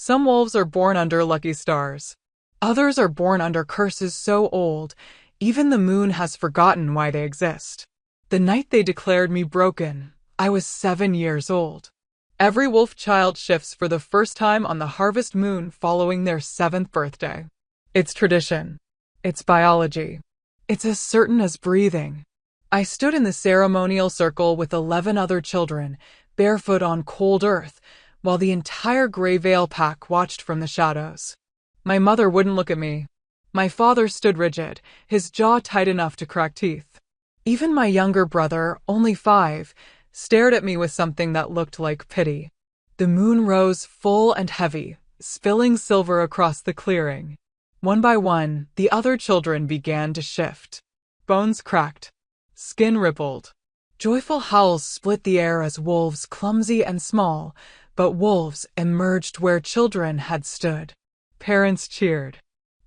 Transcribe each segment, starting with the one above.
Some wolves are born under lucky stars. Others are born under curses so old, even the moon has forgotten why they exist. The night they declared me broken, I was 7 years old. Every wolf child shifts for the first time on the harvest moon following their 7th birthday. It's tradition. It's biology. It's as certain as breathing. I stood in the ceremonial circle with 11 other children, barefoot on cold earth, while the entire Grey Vale pack watched from the shadows. My mother wouldn't look at me. My father stood rigid, his jaw tight enough to crack teeth. Even my younger brother, only 5, stared at me with something that looked like pity. The moon rose full and heavy, spilling silver across the clearing. One by one, the other children began to shift. Bones cracked. Skin rippled. Joyful howls split the air as wolves, clumsy and small, but wolves, emerged where children had stood. Parents cheered.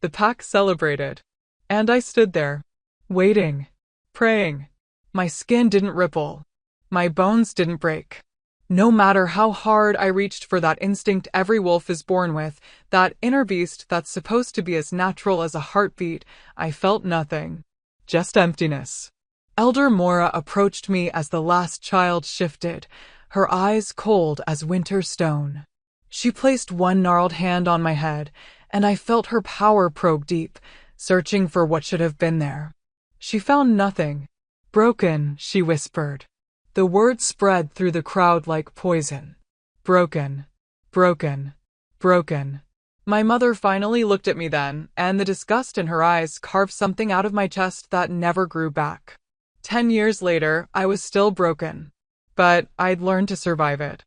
The pack celebrated. And I stood there, waiting, praying. My skin didn't ripple. My bones didn't break. No matter how hard I reached for that instinct every wolf is born with, that inner beast that's supposed to be as natural as a heartbeat, I felt nothing. Just emptiness. Elder Mora approached me as the last child shifted, her eyes cold as winter stone. She placed one gnarled hand on my head, and I felt her power probe deep, searching for what should have been there. She found nothing. Broken, she whispered. The word spread through the crowd like poison. Broken. Broken. Broken. My mother finally looked at me then, and the disgust in her eyes carved something out of my chest that never grew back. 10 years later, I was still broken. But I'd learned to survive it.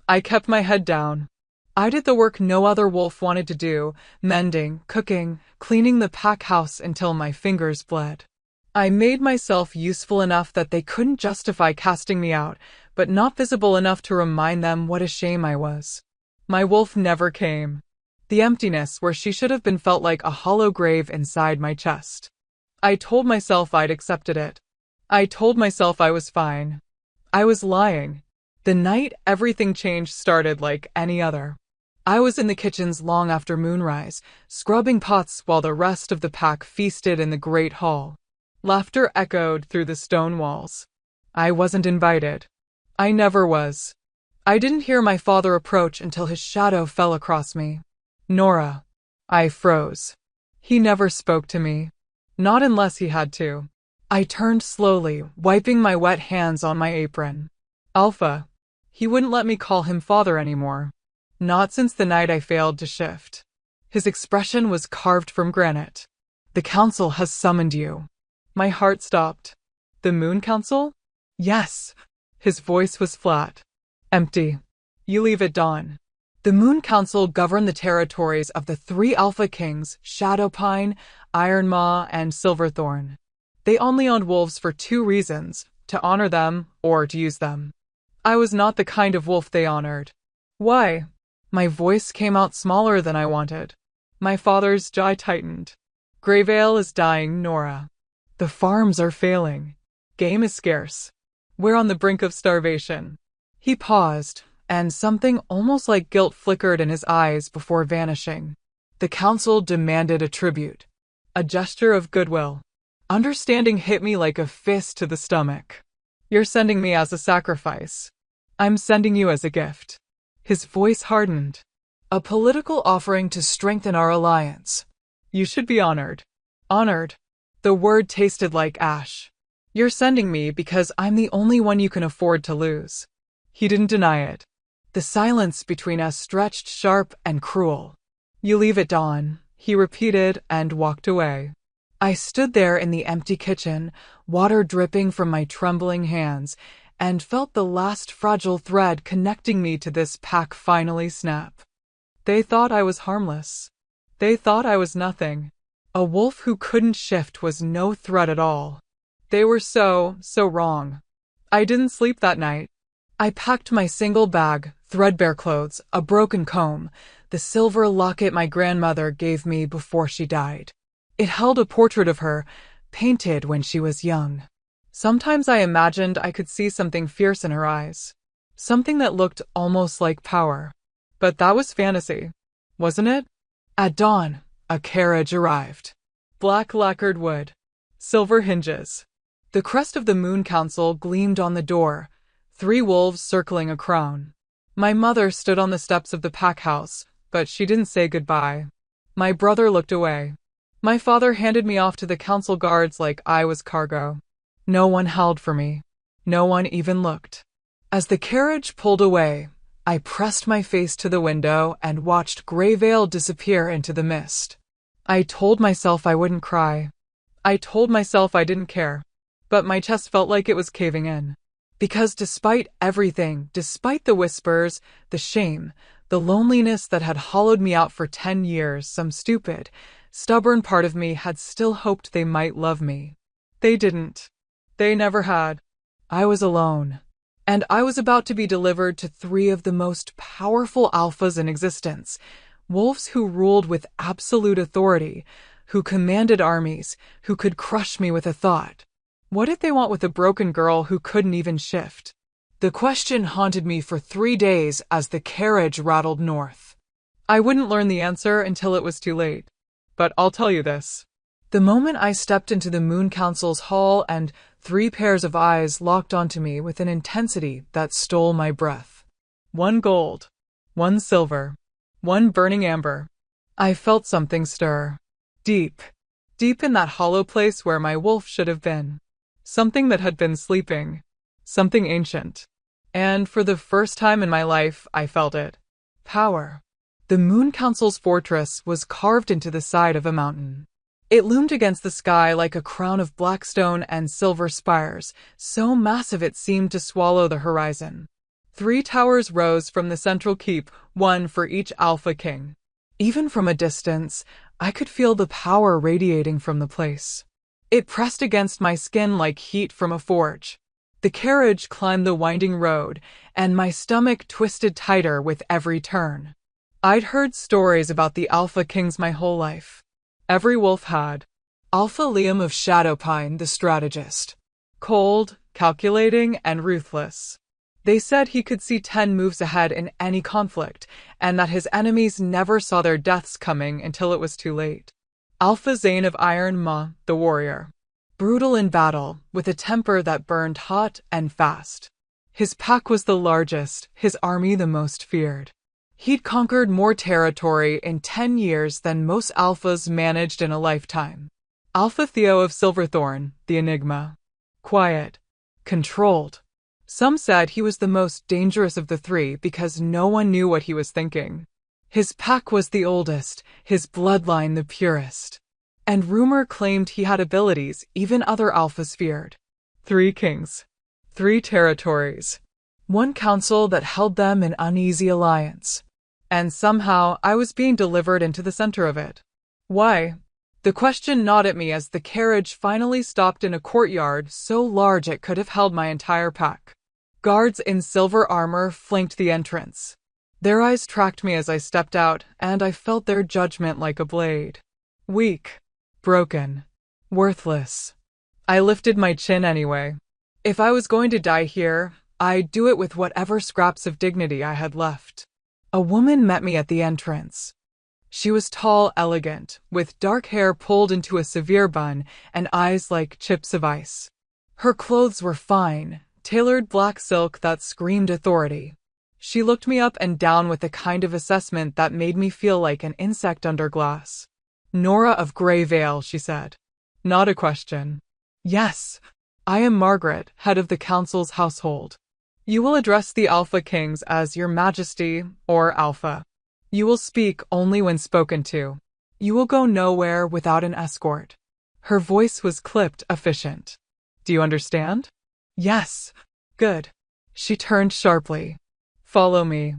I kept my head down. I did the work no other wolf wanted to do, mending, cooking, cleaning the pack house until my fingers bled. I made myself useful enough that they couldn't justify casting me out, but not visible enough to remind them what a shame I was. My wolf never came. The emptiness where she should have been felt like a hollow grave inside my chest. I told myself I'd accepted it. I told myself I was fine. I was lying. The night everything changed started like any other. I was in the kitchens long after moonrise, scrubbing pots while the rest of the pack feasted in the great hall. Laughter echoed through the stone walls. I wasn't invited. I never was. I didn't hear my father approach until his shadow fell across me. Nora. I froze. He never spoke to me. Not unless he had to. I turned slowly, wiping my wet hands on my apron. Alpha. He wouldn't let me call him father anymore. Not since the night I failed to shift. His expression was carved from granite. The council has summoned you. My heart stopped. The Moon Council? Yes. His voice was flat. Empty. You leave at dawn. The Moon Council governed the territories of the 3 Alpha Kings, Shadowpine, Ironmaw, and Silverthorn. They only owned wolves for 2 reasons, to honor them or to use them. I was not the kind of wolf they honored. Why? My voice came out smaller than I wanted. My father's jaw tightened. Grey Vale is dying, Nora. The farms are failing. Game is scarce. We're on the brink of starvation. He paused, and something almost like guilt flickered in his eyes before vanishing. The council demanded a tribute. A gesture of goodwill. Understanding hit me like a fist to the stomach. You're sending me as a sacrifice. I'm sending you as a gift. His voice hardened. A political offering to strengthen our alliance. You should be honored. Honored. The word tasted like ash. You're sending me because I'm the only one you can afford to lose. He didn't deny it. The silence between us stretched sharp and cruel. You leave at dawn, he repeated and walked away. I stood there in the empty kitchen, water dripping from my trembling hands, and felt the last fragile thread connecting me to this pack finally snap. They thought I was harmless. They thought I was nothing. A wolf who couldn't shift was no threat at all. They were so wrong. I didn't sleep that night. I packed my single bag, threadbare clothes, a broken comb, the silver locket my grandmother gave me before she died. It held a portrait of her, painted when she was young. Sometimes I imagined I could see something fierce in her eyes. Something that looked almost like power. But that was fantasy. wasn't it? At dawn, a carriage arrived. Black lacquered wood. Silver hinges. The crest of the Moon Council gleamed on the door, 3 wolves circling a crown. My mother stood on the steps of the pack house, but she didn't say goodbye. My brother looked away. My father handed me off to the council guards like I was cargo. No one held for me. No one even looked. As the carriage pulled away, I pressed my face to the window and watched Greyvale disappear into the mist. I told myself I wouldn't cry. I told myself I didn't care. But my chest felt like it was caving in. Because despite everything, despite the whispers, the shame, the loneliness that had hollowed me out for 10 years, some stupid, stubborn part of me had still hoped they might love me. They didn't. They never had. I was alone. And I was about to be delivered to 3 of the most powerful alphas in existence, wolves who ruled with absolute authority, who commanded armies, who could crush me with a thought. What did they want with a broken girl who couldn't even shift? The question haunted me for 3 days as the carriage rattled north. I wouldn't learn the answer until it was too late. But I'll tell you this. The moment I stepped into the Moon Council's hall and 3 pairs of eyes locked onto me with an intensity that stole my breath. 1 gold, 1 silver, 1 burning amber. I felt something stir. Deep, deep in that hollow place where my wolf should have been. Something that had been sleeping. Something ancient. And for the first time in my life, I felt it. Power. The Moon Council's fortress was carved into the side of a mountain. It loomed against the sky like a crown of black stone and silver spires, so massive it seemed to swallow the horizon. 3 towers rose from the central keep, 1 for each Alpha King. Even from a distance, I could feel the power radiating from the place. It pressed against my skin like heat from a forge. The carriage climbed the winding road, and my stomach twisted tighter with every turn. I'd heard stories about the Alpha Kings my whole life. Every wolf had. Alpha Liam of Shadowpine, the strategist. Cold, calculating, and ruthless. They said he could see 10 moves ahead in any conflict, and that his enemies never saw their deaths coming until it was too late. Alpha Zane of Iron Ma, the warrior. Brutal in battle, with a temper that burned hot and fast. His pack was the largest, his army the most feared. He'd conquered more territory in 10 years than most alphas managed in a lifetime. Alpha Theo of Silverthorn, the enigma. Quiet. Controlled. Some said he was the most dangerous of the 3 because no one knew what he was thinking. His pack was the oldest, his bloodline the purest. And rumor claimed he had abilities even other alphas feared. 3 kings. 3 territories. 1 council that held them in uneasy alliance. And somehow I was being delivered into the center of it. Why? The question gnawed at me as the carriage finally stopped in a courtyard so large it could have held my entire pack. Guards in silver armor flanked the entrance. Their eyes tracked me as I stepped out, and I felt their judgment like a blade. Weak. Broken. Worthless. I lifted my chin anyway. If I was going to die here, I'd do it with whatever scraps of dignity I had left. A woman met me at the entrance. She was tall, elegant, with dark hair pulled into a severe bun and eyes like chips of ice. Her clothes were fine, tailored black silk that screamed authority. She looked me up and down with a kind of assessment that made me feel like an insect under glass. Nora of Greyvale, she said. Not a question. Yes, I am Margaret, head of the council's household. You will address the Alpha Kings as Your Majesty or Alpha. You will speak only when spoken to. You will go nowhere without an escort. Her voice was clipped, efficient. Do you understand? Yes. Good. She turned sharply. Follow me.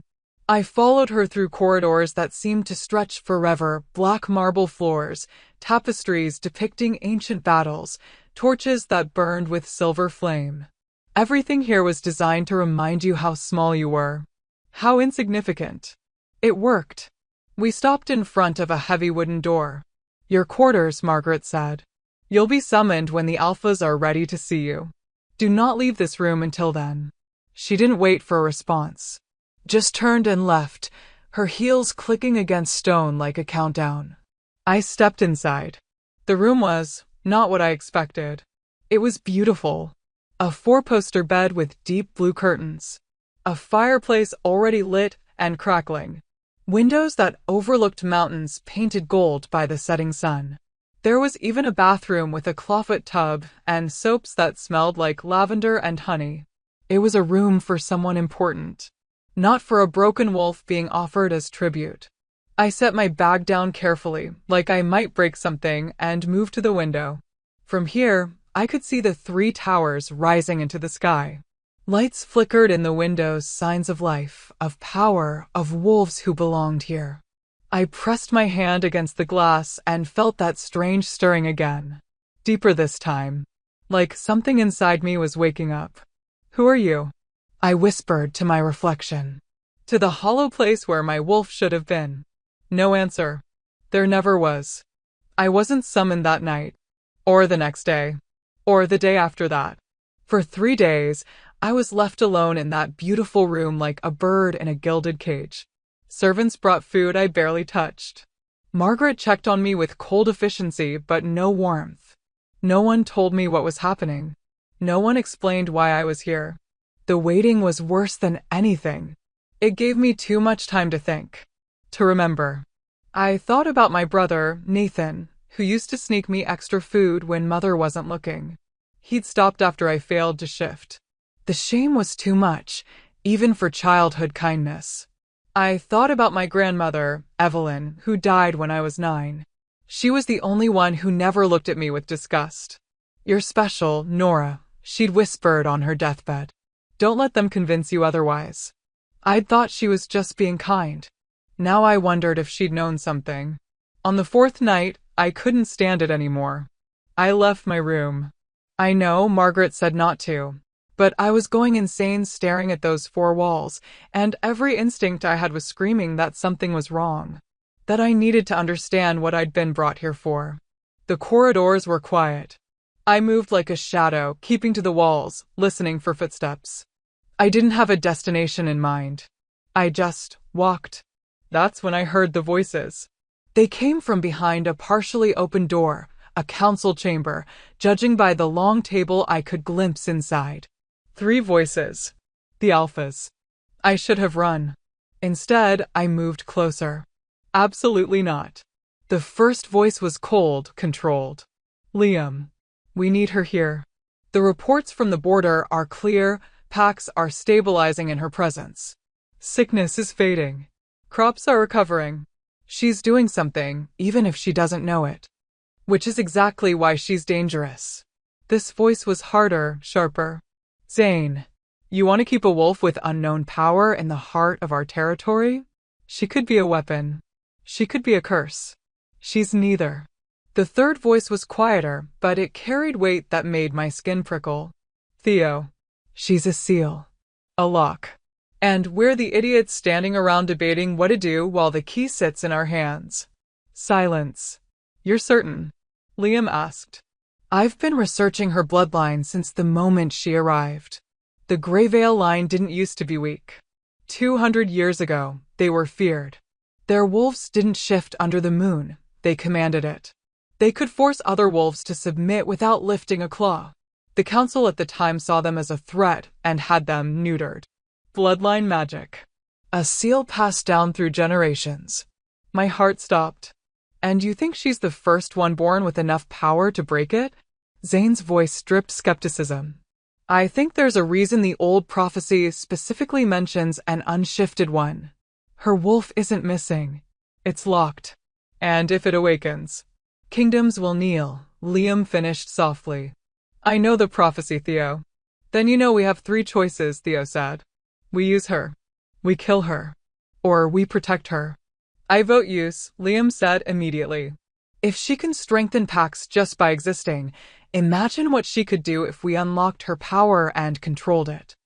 I followed her through corridors that seemed to stretch forever, black marble floors, tapestries depicting ancient battles, torches that burned with silver flame. Everything here was designed to remind you how small you were. How insignificant. It worked. We stopped in front of a heavy wooden door. Your quarters, Margaret said. You'll be summoned when the alphas are ready to see you. Do not leave this room until then. She didn't wait for a response. Just turned and left, her heels clicking against stone like a countdown. I stepped inside. The room was not what I expected. It was beautiful. A four-poster bed with deep blue curtains. A fireplace already lit and crackling. Windows that overlooked mountains painted gold by the setting sun. There was even a bathroom with a clawfoot tub and soaps that smelled like lavender and honey. It was a room for someone important, not for a broken wolf being offered as tribute. I set my bag down carefully, like I might break something, and moved to the window. From here, I could see the three towers rising into the sky. Lights flickered in the windows, signs of life, of power, of wolves who belonged here. I pressed my hand against the glass and felt that strange stirring again. Deeper this time. Like something inside me was waking up. "Who are you?" I whispered to my reflection. To the hollow place where my wolf should have been. No answer. There never was. I wasn't summoned that night. Or the next day. Or the day after that. For 3 days, I was left alone in that beautiful room like a bird in a gilded cage. Servants brought food I barely touched. Margaret checked on me with cold efficiency but no warmth. No one told me what was happening. No one explained why I was here. The waiting was worse than anything. It gave me too much time to think. To remember. I thought about my brother, Nathan, who used to sneak me extra food when Mother wasn't looking. He'd stopped after I failed to shift. The shame was too much, even for childhood kindness. I thought about my grandmother, Evelyn, who died when I was 9. She was the only one who never looked at me with disgust. "You're special, Nora," she'd whispered on her deathbed. "Don't let them convince you otherwise." I'd thought she was just being kind. Now I wondered if she'd known something. On the 4th night, I couldn't stand it anymore. I left my room. I know Margaret said not to, but I was going insane staring at those 4 walls, and every instinct I had was screaming that something was wrong, that I needed to understand what I'd been brought here for. The corridors were quiet. I moved like a shadow, keeping to the walls, listening for footsteps. I didn't have a destination in mind. I just walked. That's when I heard the voices. They came from behind a partially open door, a council chamber, judging by the long table I could glimpse inside. 3 voices. The alphas. I should have run. Instead, I moved closer. Absolutely not. The first voice was cold, controlled. "Liam. We need her here. The reports from the border are clear, packs are stabilizing in her presence. Sickness is fading. Crops are recovering. She's doing something, even if she doesn't know it. Which is exactly why she's dangerous." This voice was harder, sharper. "Zane, you want to keep a wolf with unknown power in the heart of our territory? She could be a weapon. She could be a curse. She's neither." The third voice was quieter, but it carried weight that made my skin prickle. "Theo. She's a seal. A lock. And we're the idiots standing around debating what to do while the key sits in our hands." Silence. "You're certain?" Liam asked. "I've been researching her bloodline since the moment she arrived. The Greyvale line didn't used to be weak. 200 years ago, they were feared. Their wolves didn't shift under the moon, they commanded it. They could force other wolves to submit without lifting a claw. The council at the time saw them as a threat and had them neutered. Bloodline magic. A seal passed down through generations." My heart stopped. "And you think she's the first one born with enough power to break it?" Zane's voice dripped skepticism. "I think there's a reason the old prophecy specifically mentions an unshifted one. Her wolf isn't missing. It's locked. And if it awakens, kingdoms will kneel," Liam finished softly. "I know the prophecy, Theo." "Then you know we have 3 choices," Theo said. "We use her. We kill her. Or we protect her." "I vote use," Liam said immediately. "If she can strengthen packs just by existing, imagine what she could do if we unlocked her power and controlled it."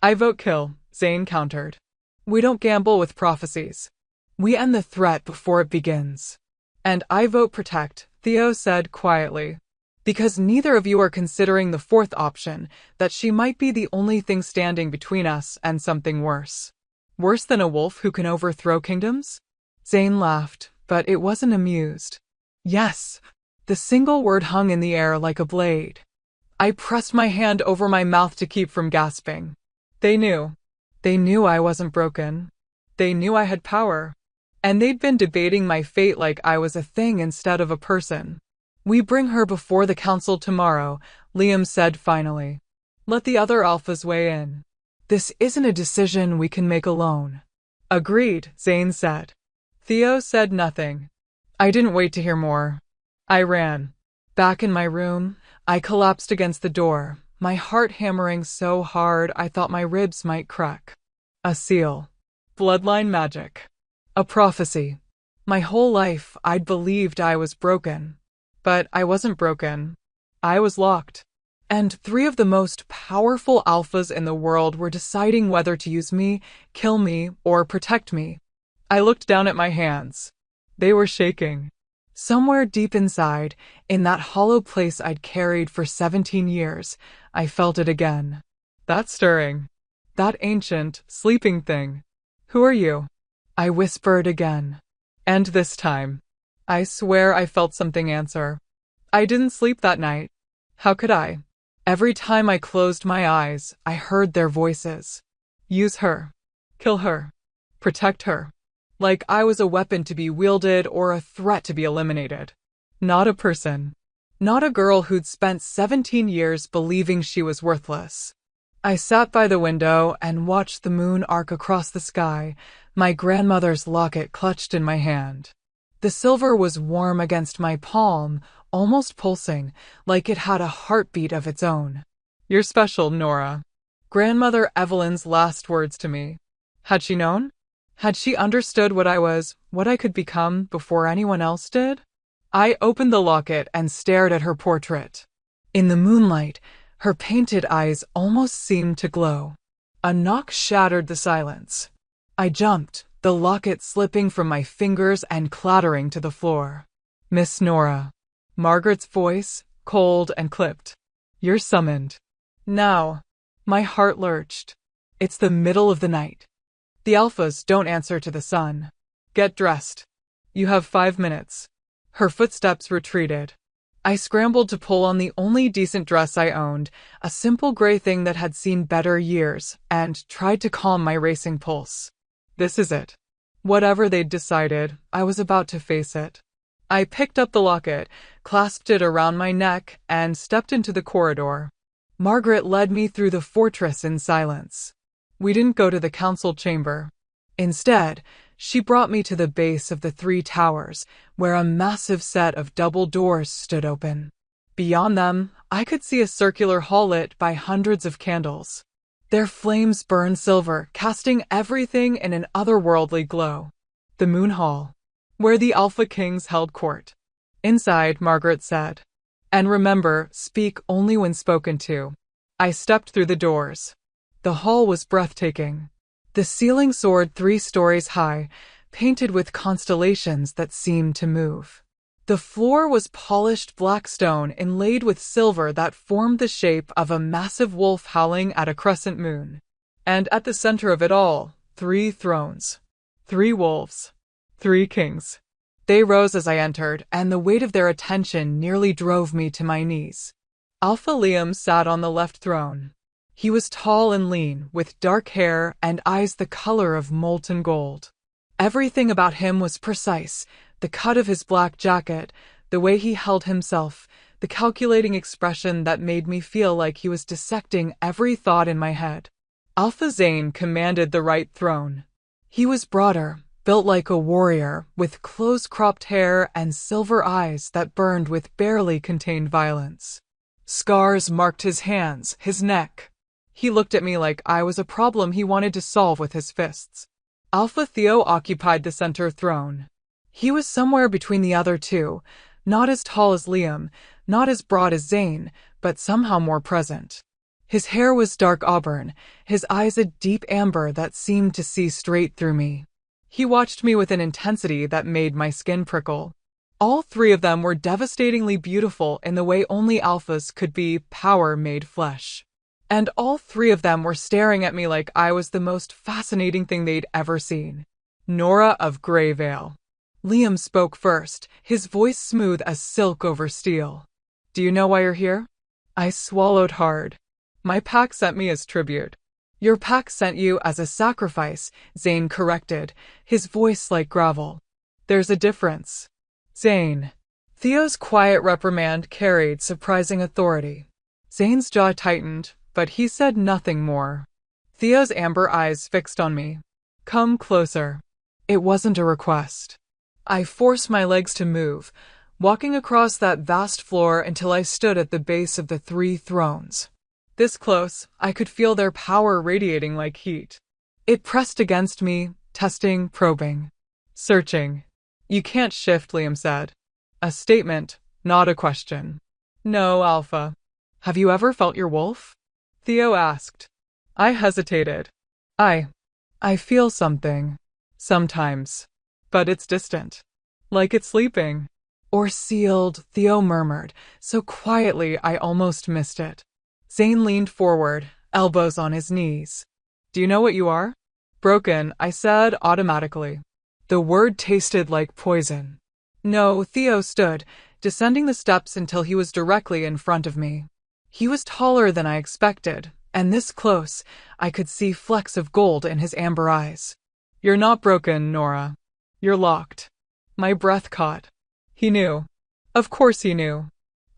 "I vote kill," Zane countered. "We don't gamble with prophecies. We end the threat before it begins." "And I vote protect," Theo said quietly. "Because neither of you are considering the 4th option, that she might be the only thing standing between us and something worse." Worse than a wolf who can overthrow kingdoms? Zane laughed, but it wasn't amused. Yes. The single word hung in the air like a blade. I pressed my hand over my mouth to keep from gasping. They knew. They knew I wasn't broken. They knew I had power. And they'd been debating my fate like I was a thing instead of a person. We bring her before the council tomorrow, Liam said finally. Let the other alphas weigh in. This isn't a decision we can make alone. Agreed, Zane said. Theo said nothing. I didn't wait to hear more. I ran. Back in my room, I collapsed against the door, my heart hammering so hard I thought my ribs might crack. A seal. Bloodline magic. A prophecy. My whole life I'd believed I was broken. But I wasn't broken. I was locked. And 3 of the most powerful alphas in the world were deciding whether to use me, kill me, or protect me. I looked down at my hands. They were shaking. Somewhere deep inside, in that hollow place I'd carried for 17 years, I felt it again. That stirring. That ancient, sleeping thing. Who are you? I whispered again. And this time, I swear I felt something answer. I didn't sleep that night. How could I? Every time I closed my eyes, I heard their voices. Use her. Kill her. Protect her. Like I was a weapon to be wielded or a threat to be eliminated. Not a person. Not a girl who'd spent 17 years believing she was worthless. I sat by the window and watched the moon arc across the sky, my grandmother's locket clutched in my hand. The silver was warm against my palm, almost pulsing, like it had a heartbeat of its own. You're special, Nora. Grandmother Evelyn's last words to me. Had she known? Had she understood what I was, what I could become, before anyone else did? I opened the locket and stared at her portrait. In the moonlight, her painted eyes almost seemed to glow. A knock shattered the silence. I jumped, the locket slipping from my fingers and clattering to the floor. Miss Nora. Margaret's voice, cold and clipped. You're summoned. Now. My heart lurched. It's the middle of the night. The alphas don't answer to the sun. Get dressed. You have 5 minutes. Her footsteps retreated. I scrambled to pull on the only decent dress I owned, a simple gray thing that had seen better years, and tried to calm my racing pulse. This is it. Whatever they'd decided, I was about to face it. I picked up the locket, clasped it around my neck, and stepped into the corridor. Margaret led me through the fortress in silence. We didn't go to the council chamber. Instead, she brought me to the base of the 3 towers, where a massive set of double doors stood open. Beyond them, I could see a circular hall lit by hundreds of candles. Their flames burned silver, casting everything in an otherworldly glow. The Moon Hall, where the Alpha Kings held court. Inside, Margaret said. And remember, speak only when spoken to. I stepped through the doors. The hall was breathtaking. The ceiling soared 3 stories high, painted with constellations that seemed to move. The floor was polished black stone inlaid with silver that formed the shape of a massive wolf howling at a crescent moon. And at the center of it all, 3 thrones. 3 wolves. 3 kings. They rose as I entered, and the weight of their attention nearly drove me to my knees. Alpha Liam sat on the left throne. He was tall and lean, with dark hair and eyes the color of molten gold. Everything about him was precise, the cut of his black jacket, the way he held himself, the calculating expression that made me feel like he was dissecting every thought in my head. Alpha Zane commanded the right throne. He was broader, built like a warrior, with close-cropped hair and silver eyes that burned with barely contained violence. Scars marked his hands, his neck. He looked at me like I was a problem he wanted to solve with his fists. Alpha Theo occupied the center throne. He was somewhere between the other 2, not as tall as Liam, not as broad as Zane, but somehow more present. His hair was dark auburn, his eyes a deep amber that seemed to see straight through me. He watched me with an intensity that made my skin prickle. All 3 of them were devastatingly beautiful in the way only alphas could be, power made flesh. And all three of them were staring at me like I was the most fascinating thing they'd ever seen. Nora of Greyvale. Liam spoke first, his voice smooth as silk over steel. Do you know why you're here? I swallowed hard. My pack sent me as tribute. Your pack sent you as a sacrifice, Zane corrected, his voice like gravel. There's a difference. Zane. Theo's quiet reprimand carried surprising authority. Zane's jaw tightened, but he said nothing more. Theo's amber eyes fixed on me. Come closer. It wasn't a request. I forced my legs to move, walking across that vast floor until I stood at the base of the three thrones. This close, I could feel their power radiating like heat. It pressed against me, testing, probing, searching. You can't shift, Liam said. A statement, not a question. No, Alpha. Have you ever felt your wolf? Theo asked. I hesitated. I feel something. Sometimes. But it's distant. Like it's sleeping. Or sealed, Theo murmured, so quietly I almost missed it. Zane leaned forward, elbows on his knees. Do you know what you are? Broken, I said automatically. The word tasted like poison. No, Theo stood, descending the steps until he was directly in front of me. He was taller than I expected, and this close, I could see flecks of gold in his amber eyes. You're not broken, Nora. You're locked. My breath caught. He knew. Of course he knew.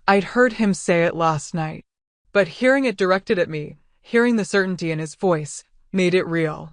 I'd heard him say it last night. But hearing it directed at me, hearing the certainty in his voice, made it real.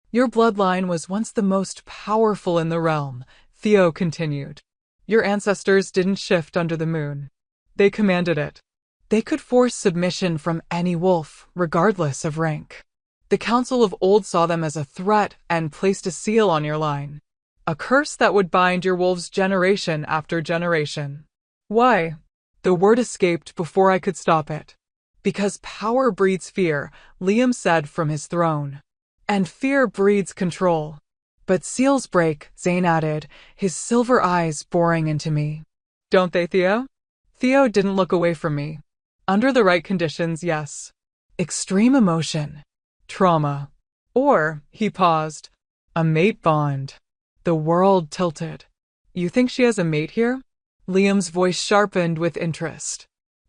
Your bloodline was once the most powerful in the realm, Theo continued. Your ancestors didn't shift under the moon. They commanded it. They could force submission from any wolf, regardless of rank. The Council of Old saw them as a threat and placed a seal on your line. A curse that would bind your wolves generation after generation. Why? The word escaped before I could stop it. Because power breeds fear, Liam said from his throne. And fear breeds control. But seals break, Zane added, his silver eyes boring into me. Don't they, Theo? Theo didn't look away from me. Under the right conditions, yes. Extreme emotion. Trauma. Or, he paused, a mate bond. The world tilted. You think she has a mate here? Liam's voice sharpened with interest.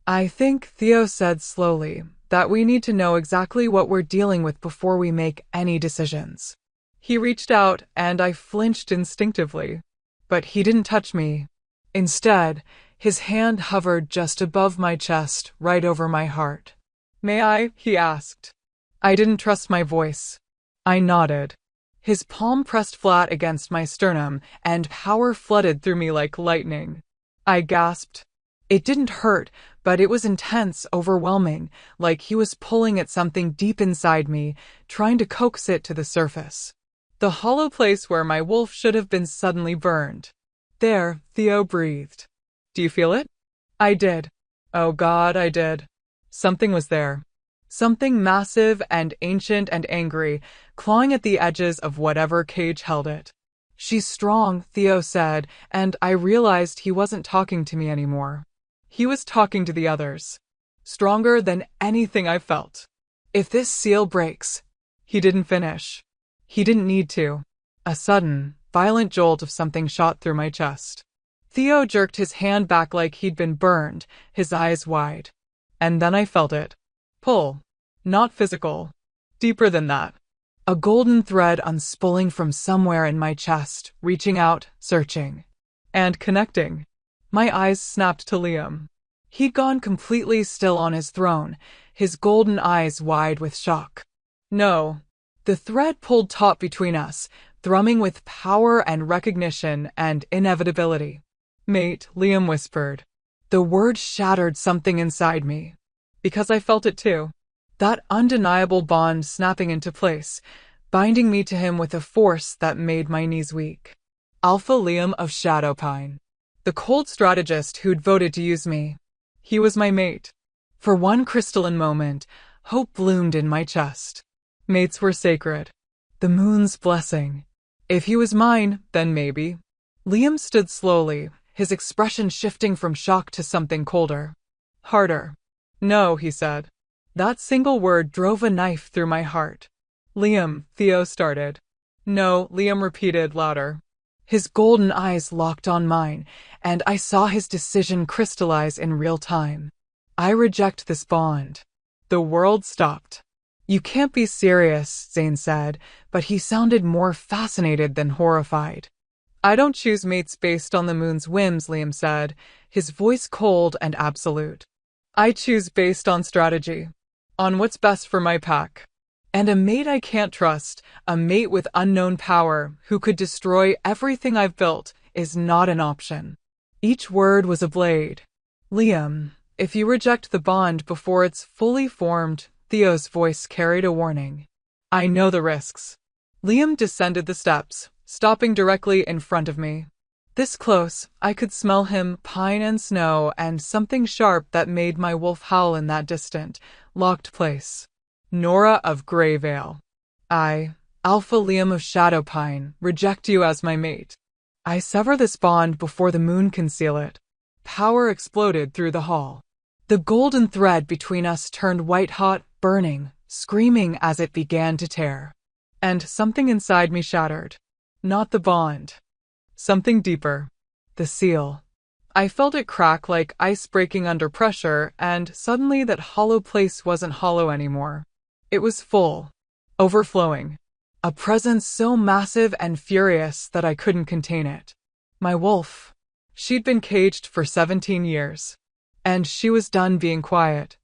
I think, Theo said slowly, that we need to know exactly what we're dealing with before we make any decisions. He reached out, and I flinched instinctively. But he didn't touch me. Instead, his hand hovered just above my chest, right over my heart. May I? He asked. I didn't trust my voice. I nodded. His palm pressed flat against my sternum, and power flooded through me like lightning. I gasped. It didn't hurt, but it was intense, overwhelming, like he was pulling at something deep inside me, trying to coax it to the surface. The hollow place where my wolf should have been suddenly burned. There, Theo breathed. Do you feel it? I did. Oh God, I did. Something was there. Something massive and ancient and angry, clawing at the edges of whatever cage held it. She's strong, Theo said, and I realized he wasn't talking to me anymore. He was talking to the others. Stronger than anything I felt. If this seal breaks... He didn't finish. He didn't need to. A sudden, violent jolt of something shot through my chest. Theo jerked his hand back like he'd been burned, his eyes wide. And then I felt it. Pull. Not physical. Deeper than that. A golden thread unspooling from somewhere in my chest, reaching out, searching. And connecting. My eyes snapped to Liam. He'd gone completely still on his throne, his golden eyes wide with shock. No. The thread pulled taut between us, thrumming with power and recognition and inevitability. Mate, Liam whispered. The word shattered something inside me. Because I felt it too. That undeniable bond snapping into place, binding me to him with a force that made my knees weak. Alpha Liam of Shadowpine. The cold strategist who'd voted to use me. He was my mate. For one crystalline moment, hope bloomed in my chest. Mates were sacred. The moon's blessing. If he was mine, then maybe. Liam stood slowly, his expression shifting from shock to something colder. Harder. No, he said. That single word drove a knife through my heart. Liam, Theo started. No, Liam repeated louder. His golden eyes locked on mine, and I saw his decision crystallize in real time. I reject this bond. The world stopped. You can't be serious, Zane said, but he sounded more fascinated than horrified. I don't choose mates based on the moon's whims, Liam said, his voice cold and absolute. I choose based on strategy, on what's best for my pack. And a mate I can't trust, a mate with unknown power who could destroy everything I've built, is not an option. Each word was a blade. Liam, if you reject the bond before it's fully formed, Theo's voice carried a warning. I know the risks. Liam descended the steps, stopping directly in front of me. This close, I could smell him, pine and snow, and something sharp that made my wolf howl in that distant, locked place. Nora of Greyvale. I, Alpha Liam of Shadowpine, reject you as my mate. I sever this bond before the moon can seal it. Power exploded through the hall. The golden thread between us turned white-hot, burning, screaming as it began to tear. And something inside me shattered. Not the bond. Something deeper. The seal. I felt it crack like ice breaking under pressure, and suddenly that hollow place wasn't hollow anymore. It was full. Overflowing. A presence so massive and furious that I couldn't contain it. My wolf. She'd been caged for 17 years. And she was done being quiet.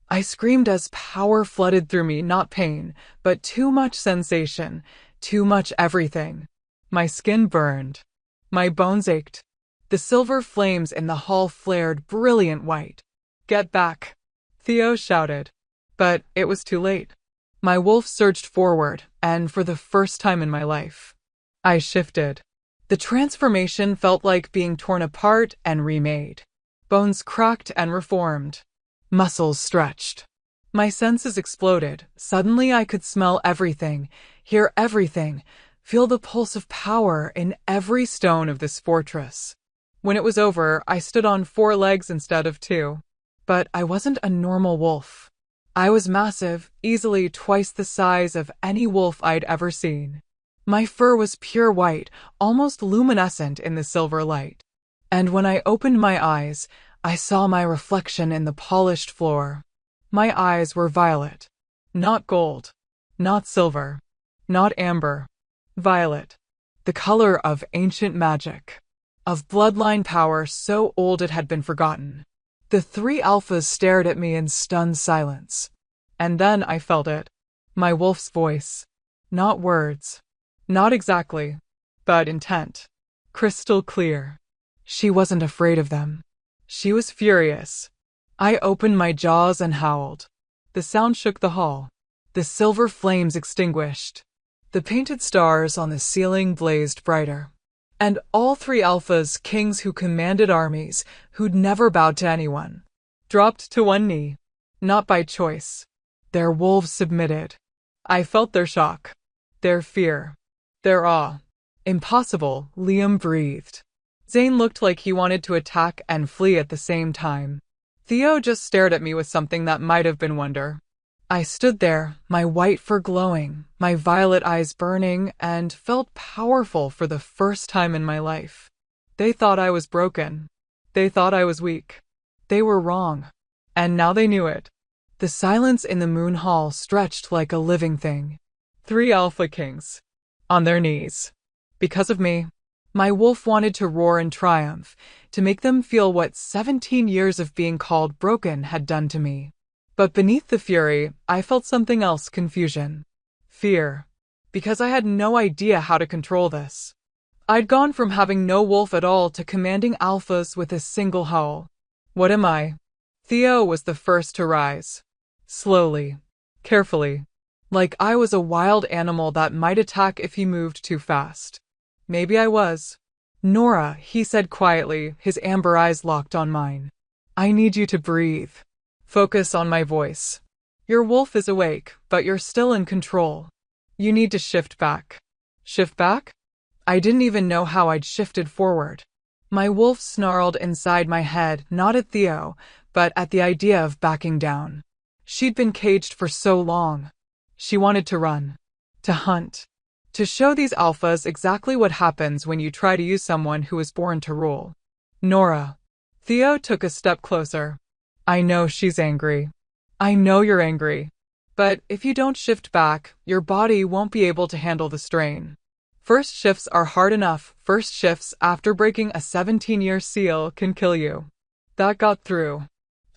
I screamed as power flooded through me, not pain, but too much sensation, too much everything. My skin burned. My bones ached. The silver flames in the hall flared brilliant white. Get back, Theo shouted. But it was too late. My wolf surged forward, and for the first time in my life, I shifted. The transformation felt like being torn apart and remade. Bones cracked and reformed. Muscles stretched. My senses exploded. Suddenly I could smell everything, hear everything, feel the pulse of power in every stone of this fortress. When it was over, I stood on 4 legs instead of 2. But I wasn't a normal wolf. I was massive, easily twice the size of any wolf I'd ever seen. My fur was pure white, almost luminescent in the silver light. And when I opened my eyes, I saw my reflection in the polished floor. My eyes were violet. Not gold. Not silver. Not amber. Violet. The color of ancient magic. Of bloodline power so old it had been forgotten. The 3 alphas stared at me in stunned silence. And then I felt it. My wolf's voice. Not words. Not exactly. But intent. Crystal clear. She wasn't afraid of them. She was furious. I opened my jaws and howled. The sound shook the hall. The silver flames extinguished. The painted stars on the ceiling blazed brighter. And all 3 alphas, kings who commanded armies, who'd never bowed to anyone, dropped to one knee. Not by choice. Their wolves submitted. I felt their shock. Their fear. Their awe. Impossible, Liam breathed. Zane looked like he wanted to attack and flee at the same time. Theo just stared at me with something that might have been wonder. I stood there, my white fur glowing, my violet eyes burning, and felt powerful for the first time in my life. They thought I was broken. They thought I was weak. They were wrong. And now they knew it. The silence in the moon hall stretched like a living thing. 3 alpha kings. On their knees. Because of me. My wolf wanted to roar in triumph, to make them feel what 17 years of being called broken had done to me. But beneath the fury, I felt something else: confusion. Fear. Because I had no idea how to control this. I'd gone from having no wolf at all to commanding alphas with a single howl. What am I? Theo was the first to rise. Slowly. Carefully. Like I was a wild animal that might attack if he moved too fast. Maybe I was. Nora, he said quietly, his amber eyes locked on mine. I need you to breathe. Focus on my voice. Your wolf is awake, but you're still in control. You need to shift back. Shift back? I didn't even know how I'd shifted forward. My wolf snarled inside my head, not at Theo, but at the idea of backing down. She'd been caged for so long. She wanted to run, to hunt, to show these alphas exactly what happens when you try to use someone who was born to rule. Nora. Theo took a step closer. I know she's angry. I know you're angry. But if you don't shift back, your body won't be able to handle the strain. First shifts are hard enough. First shifts after breaking a 17-year seal can kill you. That got through.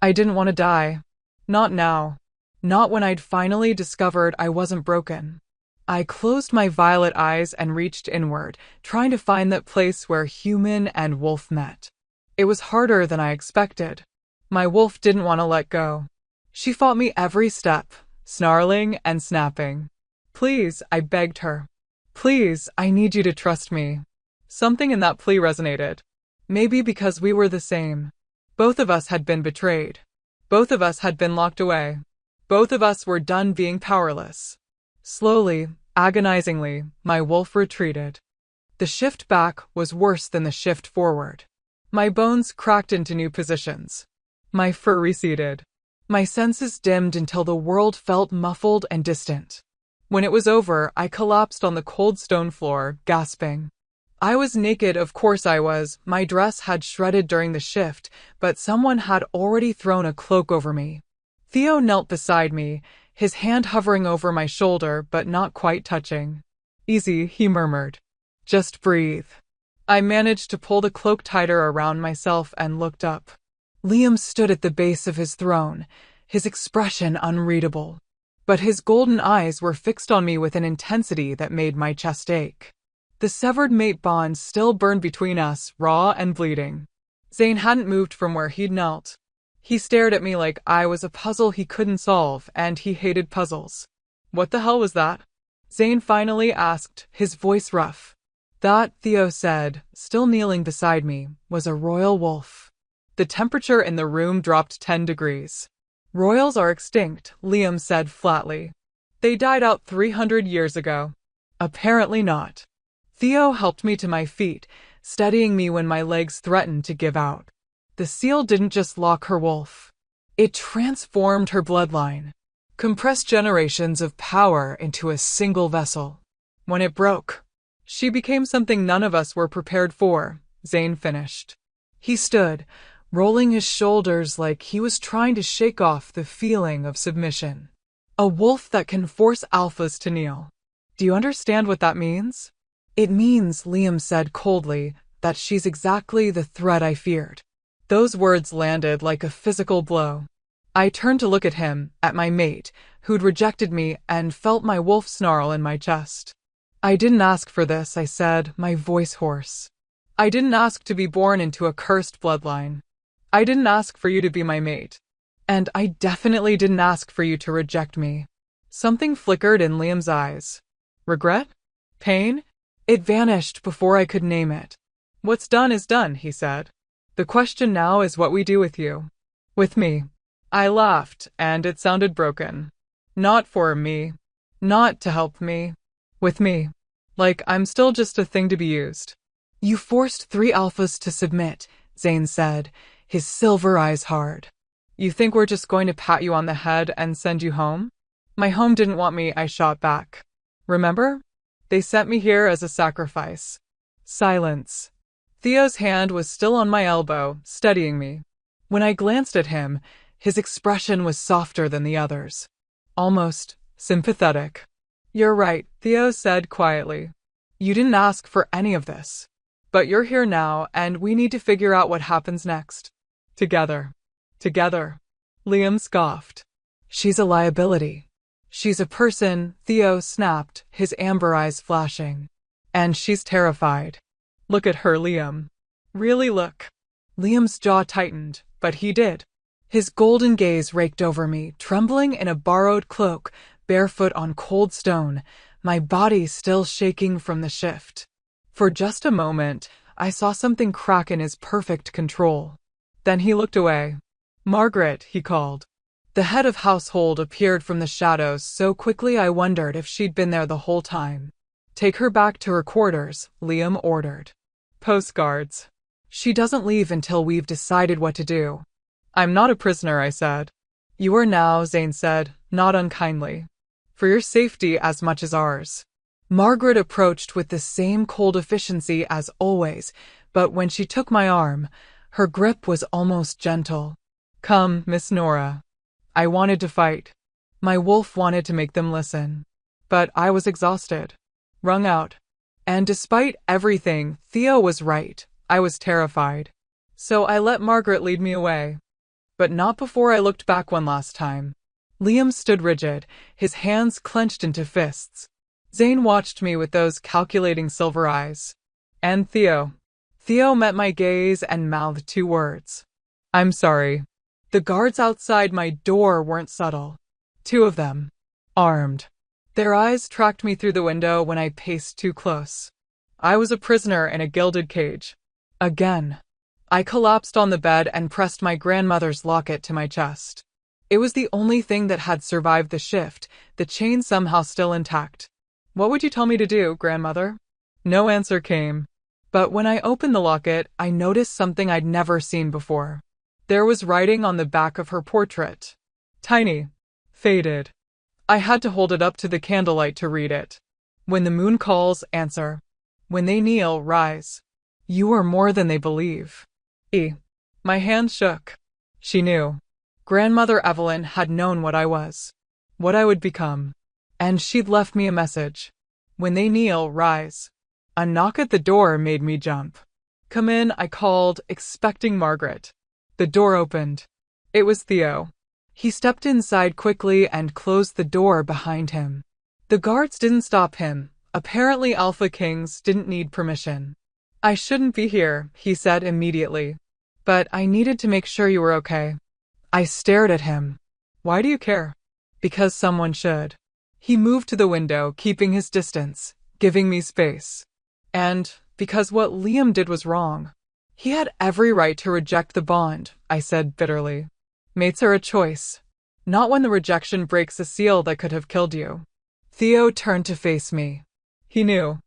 I didn't want to die. Not now. Not when I'd finally discovered I wasn't broken. I closed my violet eyes and reached inward, trying to find that place where human and wolf met. It was harder than I expected. My wolf didn't want to let go. She fought me every step, snarling and snapping. Please, I begged her. Please, I need you to trust me. Something in that plea resonated. Maybe because we were the same. Both of us had been betrayed. Both of us had been locked away. Both of us were done being powerless. Slowly, agonizingly, my wolf retreated. The shift back was worse than the shift forward. My bones cracked into new positions. My fur receded. My senses dimmed until the world felt muffled and distant. When it was over, I collapsed on the cold stone floor, gasping. I was naked, of course I was. My dress had shredded during the shift, but someone had already thrown a cloak over me. Theo knelt beside me, his hand hovering over my shoulder but not quite touching. Easy, he murmured. Just breathe. I managed to pull the cloak tighter around myself and looked up. Liam stood at the base of his throne, his expression unreadable. But his golden eyes were fixed on me with an intensity that made my chest ache. The severed mate bond still burned between us, raw and bleeding. Zane hadn't moved from where he'd knelt. He stared at me like I was a puzzle he couldn't solve, and he hated puzzles. What the hell was that? Zane finally asked, his voice rough. That, Theo said, still kneeling beside me, was a royal wolf. The temperature in the room dropped 10 degrees. Royals are extinct, Liam said flatly. They died out 300 years ago. Apparently not. Theo helped me to my feet, steadying me when my legs threatened to give out. The seal didn't just lock her wolf. It transformed her bloodline, compressed generations of power into a single vessel. When it broke, she became something none of us were prepared for, Zane finished. He stood, rolling his shoulders like he was trying to shake off the feeling of submission. A wolf that can force alphas to kneel. Do you understand what that means? It means, Liam said coldly, that she's exactly the threat I feared. Those words landed like a physical blow. I turned to look at him, at my mate, who'd rejected me, and felt my wolf snarl in my chest. I didn't ask for this, I said, my voice hoarse. I didn't ask to be born into a cursed bloodline. I didn't ask for you to be my mate. And I definitely didn't ask for you to reject me. Something flickered in Liam's eyes. Regret? Pain? It vanished before I could name it. What's done is done, he said. The question now is what we do with you. With me. I laughed, and it sounded broken. Not for me. Not to help me. With me. Like I'm still just a thing to be used. You forced 3 alphas to submit, Zane said, his silver eyes hard. You think we're just going to pat you on the head and send you home? My home didn't want me, I shot back. Remember? They sent me here as a sacrifice. Silence. Theo's hand was still on my elbow, steadying me. When I glanced at him, his expression was softer than the others. Almost sympathetic. You're right, Theo said quietly. You didn't ask for any of this. But you're here now, and we need to figure out what happens next. Together. Together. Liam scoffed. She's a liability. She's a person, Theo snapped, his amber eyes flashing. And she's terrified. Look at her, Liam. Really look. Liam's jaw tightened, but he did. His golden gaze raked over me, trembling in a borrowed cloak, barefoot on cold stone, my body still shaking from the shift. For just a moment, I saw something crack in his perfect control. Then he looked away. Margaret, he called. The head of household appeared from the shadows so quickly I wondered if she'd been there the whole time. Take her back to her quarters, Liam ordered. Postcards. She doesn't leave until we've decided what to do. I'm not a prisoner, I said. You are now, Zane said, not unkindly. For your safety as much as ours. Margaret approached with the same cold efficiency as always, but when she took my arm, her grip was almost gentle. Come, Miss Nora. I wanted to fight. My wolf wanted to make them listen. But I was exhausted. Wrung out. And despite everything, Theo was right. I was terrified. So I let Margaret lead me away. But not before I looked back one last time. Liam stood rigid, his hands clenched into fists. Zane watched me with those calculating silver eyes. And Theo. Theo met my gaze and mouthed 2 words. I'm sorry. The guards outside my door weren't subtle. 2 of them. Armed. Their eyes tracked me through the window when I paced too close. I was a prisoner in a gilded cage. Again. I collapsed on the bed and pressed my grandmother's locket to my chest. It was the only thing that had survived the shift, the chain somehow still intact. What would you tell me to do, grandmother? No answer came. But when I opened the locket, I noticed something I'd never seen before. There was writing on the back of her portrait. Tiny. Faded. I had to hold it up to the candlelight to read it. When the moon calls, answer. When they kneel, rise. You are more than they believe. My hand shook. She knew. Grandmother Evelyn had known what I was. What I would become. And she'd left me a message. When they kneel, rise. A knock at the door made me jump. Come in, I called, expecting Margaret. The door opened. It was Theo. He stepped inside quickly and closed the door behind him. The guards didn't stop him. Apparently Alpha Kings didn't need permission. I shouldn't be here, he said immediately. But I needed to make sure you were okay. I stared at him. Why do you care? Because someone should. He moved to the window, keeping his distance, giving me space. And because what Liam did was wrong. He had every right to reject the bond, I said bitterly. Mates are a choice. Not when the rejection breaks a seal that could have killed you. Theo turned to face me. He knew.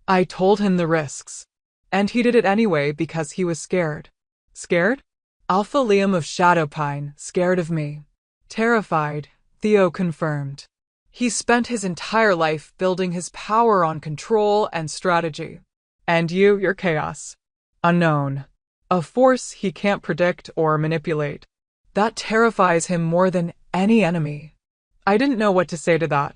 I told him the risks. And he did it anyway because he was scared. Scared? Alpha Liam of Shadowpine, scared of me. Terrified, Theo confirmed. He spent his entire life building his power on control and strategy. And you're chaos. Unknown. A force he can't predict or manipulate. That terrifies him more than any enemy. I didn't know what to say to that.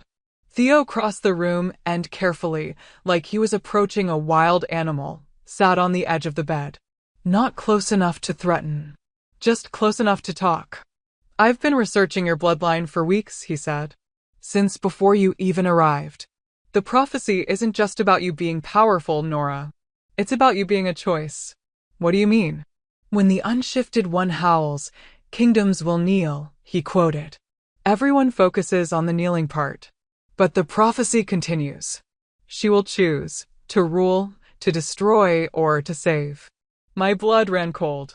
Theo crossed the room and carefully, like he was approaching a wild animal, sat on the edge of the bed. Not close enough to threaten. Just close enough to talk. I've been researching your bloodline for weeks, he said. Since before you even arrived. The prophecy isn't just about you being powerful, Nora. It's about you being a choice. What do you mean? When the unshifted one howls, kingdoms will kneel, he quoted. Everyone focuses on the kneeling part. But the prophecy continues. She will choose to rule, to destroy, or to save. My blood ran cold.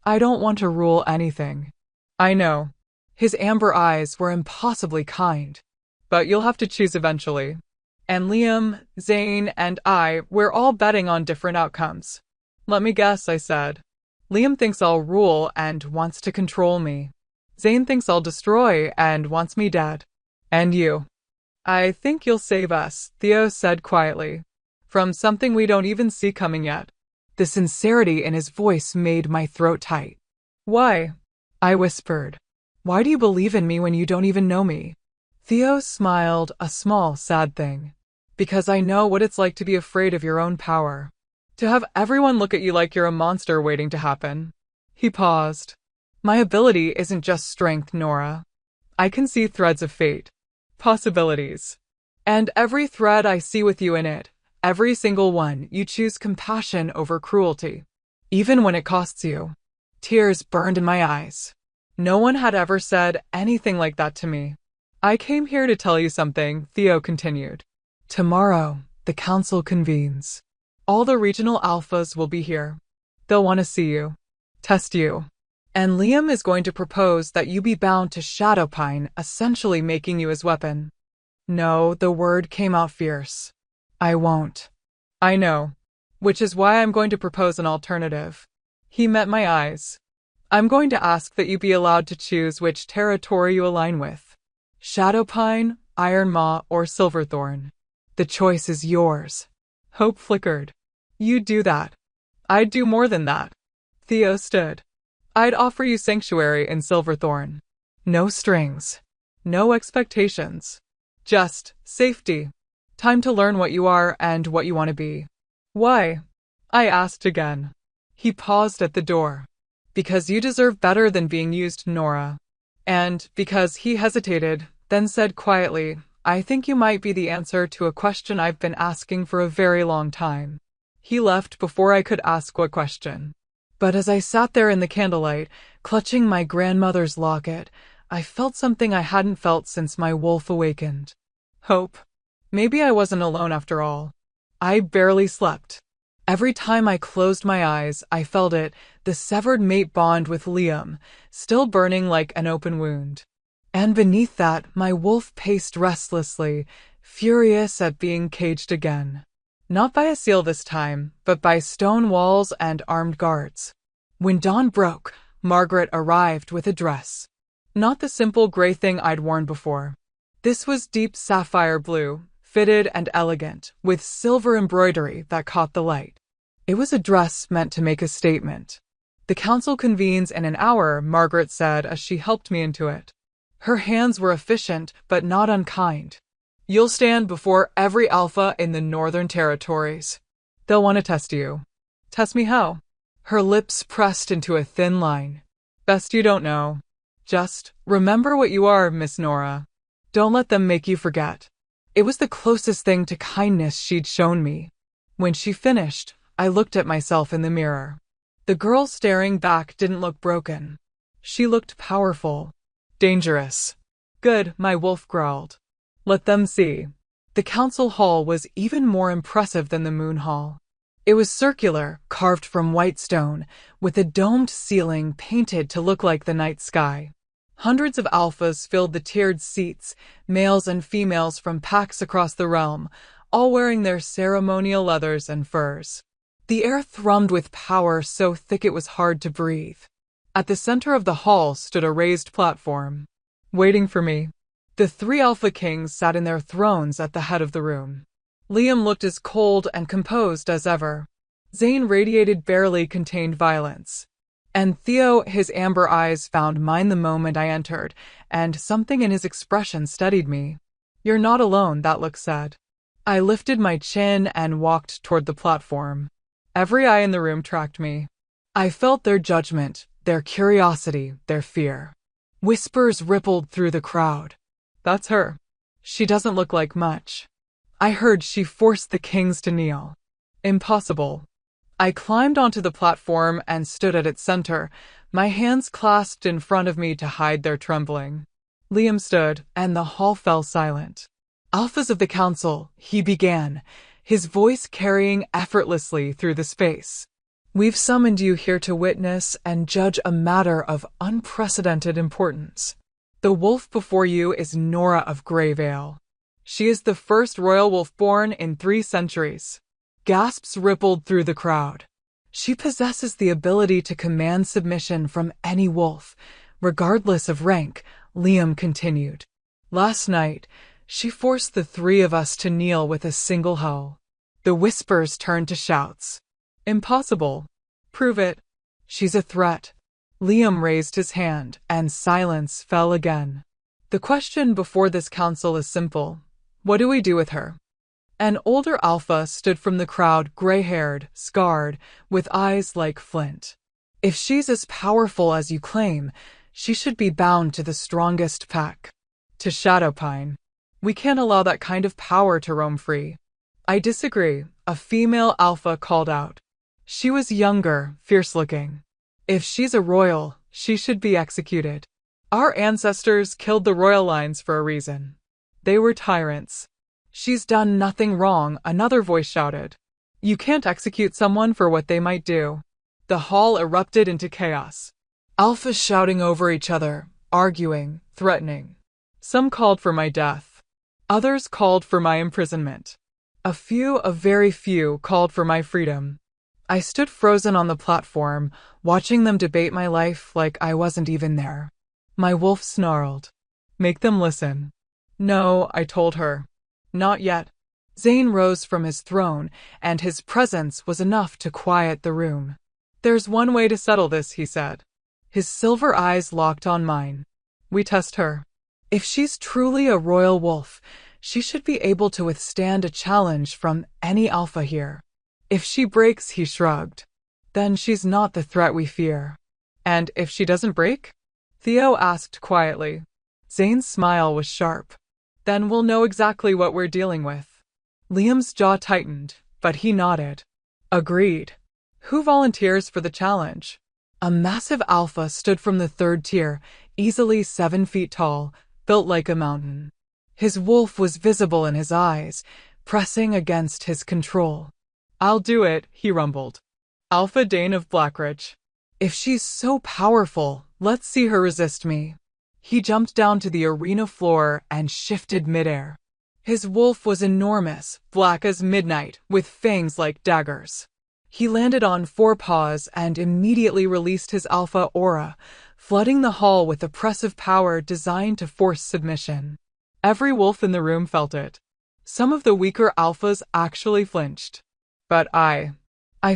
I don't want to rule anything. I know. His amber eyes were impossibly kind. But you'll have to choose eventually. And Liam, Zane, and we're all betting on different outcomes. Let me guess, I said. Liam thinks I'll rule and wants to control me. Zane thinks I'll destroy and wants me dead. And you? I think you'll save us, Theo said quietly. From something we don't even see coming yet. The sincerity in his voice made my throat tight. Why? I whispered. Why do you believe in me when you don't even know me? Theo smiled, a small, sad thing. Because I know what it's like to be afraid of your own power. To have everyone look at you like you're a monster waiting to happen. He paused. My ability isn't just strength, Nora. I can see threads of fate. Possibilities. And every thread I see with you in it, every single one, you choose compassion over cruelty. Even when it costs you. Tears burned in my eyes. No one had ever said anything like that to me. I came here to tell you something, Theo continued. Tomorrow, the council convenes. All the regional alphas will be here. They'll want to see you. Test you. And Liam is going to propose that you be bound to Shadowpine, essentially making you his weapon. No, the word came out fierce. I won't. I know. Which is why I'm going to propose an alternative. He met my eyes. I'm going to ask that you be allowed to choose which territory you align with. Shadowpine, Ironmaw, or Silverthorn. The choice is yours. Hope flickered. You'd do that. I'd do more than that. Theo stood. I'd offer you sanctuary in Silverthorn. No strings. No expectations. Just safety. Time to learn what you are and what you want to be. Why? I asked again. He paused at the door. Because you deserve better than being used, Nora. And because he hesitated, then said quietly, I think you might be the answer to a question I've been asking for a very long time. He left before I could ask what question. But as I sat there in the candlelight, clutching my grandmother's locket, I felt something I hadn't felt since my wolf awakened. Hope. Maybe I wasn't alone after all. I barely slept. Every time I closed my eyes, I felt it, the severed mate bond with Liam, still burning like an open wound. And beneath that, my wolf paced restlessly, furious at being caged again. Not by a seal this time, but by stone walls and armed guards. When dawn broke, Margaret arrived with a dress. Not the simple gray thing I'd worn before. This was deep sapphire blue, fitted and elegant, with silver embroidery that caught the light. It was a dress meant to make a statement. The council convenes in an hour, Margaret said as she helped me into it. Her hands were efficient, but not unkind. You'll stand before every alpha in the Northern Territories. They'll want to test you. Test me how? Her lips pressed into a thin line. Best you don't know. Just remember what you are, Miss Nora. Don't let them make you forget. It was the closest thing to kindness she'd shown me. When she finished, I looked at myself in the mirror. The girl staring back didn't look broken. She looked powerful. Dangerous. Good, my wolf growled. Let them see. The council hall was even more impressive than the moon hall. It was circular, carved from white stone, with a domed ceiling painted to look like the night sky. Hundreds of alphas filled the tiered seats, males and females from packs across the realm, all wearing their ceremonial leathers and furs. The air thrummed with power so thick it was hard to breathe. At the center of the hall stood a raised platform. Waiting for me. The 3 Alpha Kings sat in their thrones at the head of the room. Liam looked as cold and composed as ever. Zane radiated barely contained violence. And Theo, his amber eyes found mine the moment I entered, and something in his expression steadied me. You're not alone, that look said. I lifted my chin and walked toward the platform. Every eye in the room tracked me. I felt their judgment, their curiosity, their fear. Whispers rippled through the crowd. That's her. She doesn't look like much. I heard she forced the kings to kneel. Impossible. I climbed onto the platform and stood at its center, my hands clasped in front of me to hide their trembling. Liam stood, and the hall fell silent. Alphas of the council, he began, his voice carrying effortlessly through the space. We've summoned you here to witness and judge a matter of unprecedented importance. The wolf before you is Nora of Greyvale. She is the first royal wolf born in 3 centuries. Gasps rippled through the crowd. She possesses the ability to command submission from any wolf, regardless of rank, Liam continued. Last night, she forced the 3 of us to kneel with a single howl. The whispers turned to shouts. Impossible. Prove it. She's a threat. Liam raised his hand, and silence fell again. The question before this council is simple. What do we do with her? An older alpha stood from the crowd, gray-haired, scarred, with eyes like flint. If she's as powerful as you claim, she should be bound to the strongest pack. To Shadowpine. We can't allow that kind of power to roam free. I disagree, a female alpha called out. She was younger, fierce-looking. If she's a royal, she should be executed. Our ancestors killed the royal lines for a reason. They were tyrants. She's done nothing wrong, another voice shouted. You can't execute someone for what they might do. The hall erupted into chaos. Alphas shouting over each other, arguing, threatening. Some called for my death. Others called for my imprisonment. A very few, called for my freedom. I stood frozen on the platform, watching them debate my life like I wasn't even there. My wolf snarled. Make them listen. No, I told her. Not yet. Zane rose from his throne, and his presence was enough to quiet the room. There's one way to settle this, he said. His silver eyes locked on mine. We test her. If she's truly a royal wolf, she should be able to withstand a challenge from any alpha here. If she breaks, he shrugged, then she's not the threat we fear. And if she doesn't break? Theo asked quietly. Zane's smile was sharp. Then we'll know exactly what we're dealing with. Liam's jaw tightened, but he nodded. Agreed. Who volunteers for the challenge? A massive alpha stood from the third tier, easily 7 feet tall, built like a mountain. His wolf was visible in his eyes, pressing against his control. I'll do it, he rumbled. Alpha Dane of Blackridge. If she's so powerful, let's see her resist me. He jumped down to the arena floor and shifted midair. His wolf was enormous, black as midnight, with fangs like daggers. He landed on 4 paws and immediately released his alpha aura, flooding the hall with oppressive power designed to force submission. Every wolf in the room felt it. Some of the weaker alphas actually flinched. But I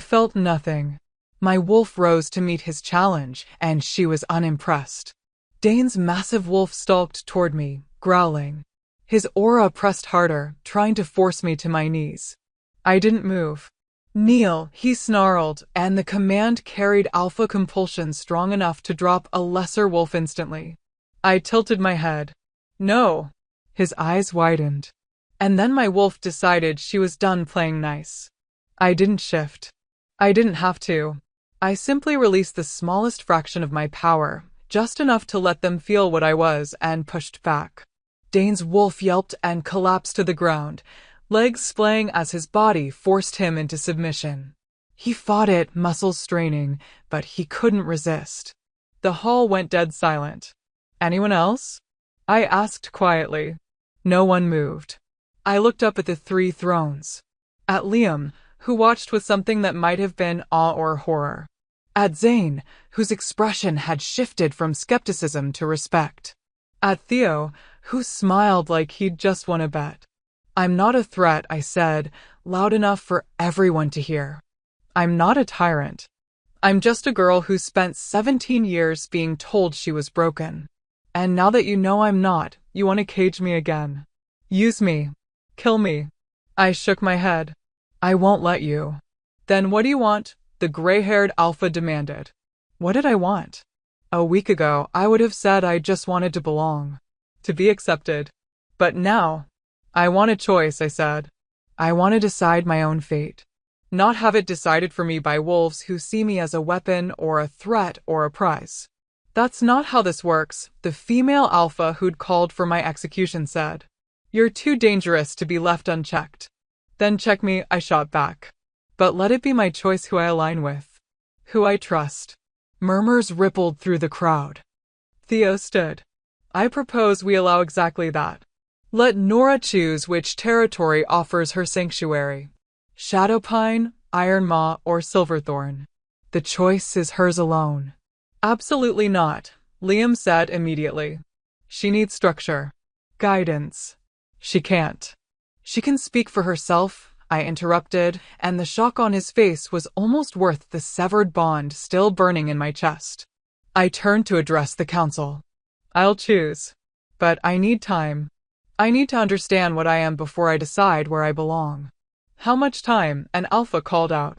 felt nothing. My wolf rose to meet his challenge, and she was unimpressed. Dane's massive wolf stalked toward me, growling. His aura pressed harder, trying to force me to my knees. I didn't move. Kneel, he snarled, and the command carried alpha compulsion strong enough to drop a lesser wolf instantly. I tilted my head. No. His eyes widened. And then my wolf decided she was done playing nice. I didn't shift. I didn't have to. I simply released the smallest fraction of my power, just enough to let them feel what I was, and pushed back. Dane's wolf yelped and collapsed to the ground, legs splaying as his body forced him into submission. He fought it, muscles straining, but he couldn't resist. The hall went dead silent. Anyone else? I asked quietly. No one moved. I looked up at the 3 thrones. At Liam, who watched with something that might have been awe or horror. At Zane, whose expression had shifted from skepticism to respect. At Theo, who smiled like he'd just won a bet. I'm not a threat, I said, loud enough for everyone to hear. I'm not a tyrant. I'm just a girl who spent 17 years being told she was broken. And now that you know I'm not, you want to cage me again. Use me. Kill me. I shook my head. I won't let you. Then what do you want? The gray-haired alpha demanded. What did I want? A week ago, I would have said I just wanted to belong. To be accepted. But now, I want a choice, I said. I want to decide my own fate. Not have it decided for me by wolves who see me as a weapon or a threat or a prize. That's not how this works, the female alpha who'd called for my execution said. You're too dangerous to be left unchecked. Then check me, I shot back. But let it be my choice who I align with. Who I trust. Murmurs rippled through the crowd. Theo stood. I propose we allow exactly that. Let Nora choose which territory offers her sanctuary. Shadowpine, Ironmaw, or Silverthorn. The choice is hers alone. Absolutely not, Liam said immediately. She needs structure. Guidance. She can't. She can speak for herself, I interrupted, and the shock on his face was almost worth the severed bond still burning in my chest. I turned to address the council. I'll choose. But I need time. I need to understand what I am before I decide where I belong. How much time? An alpha called out.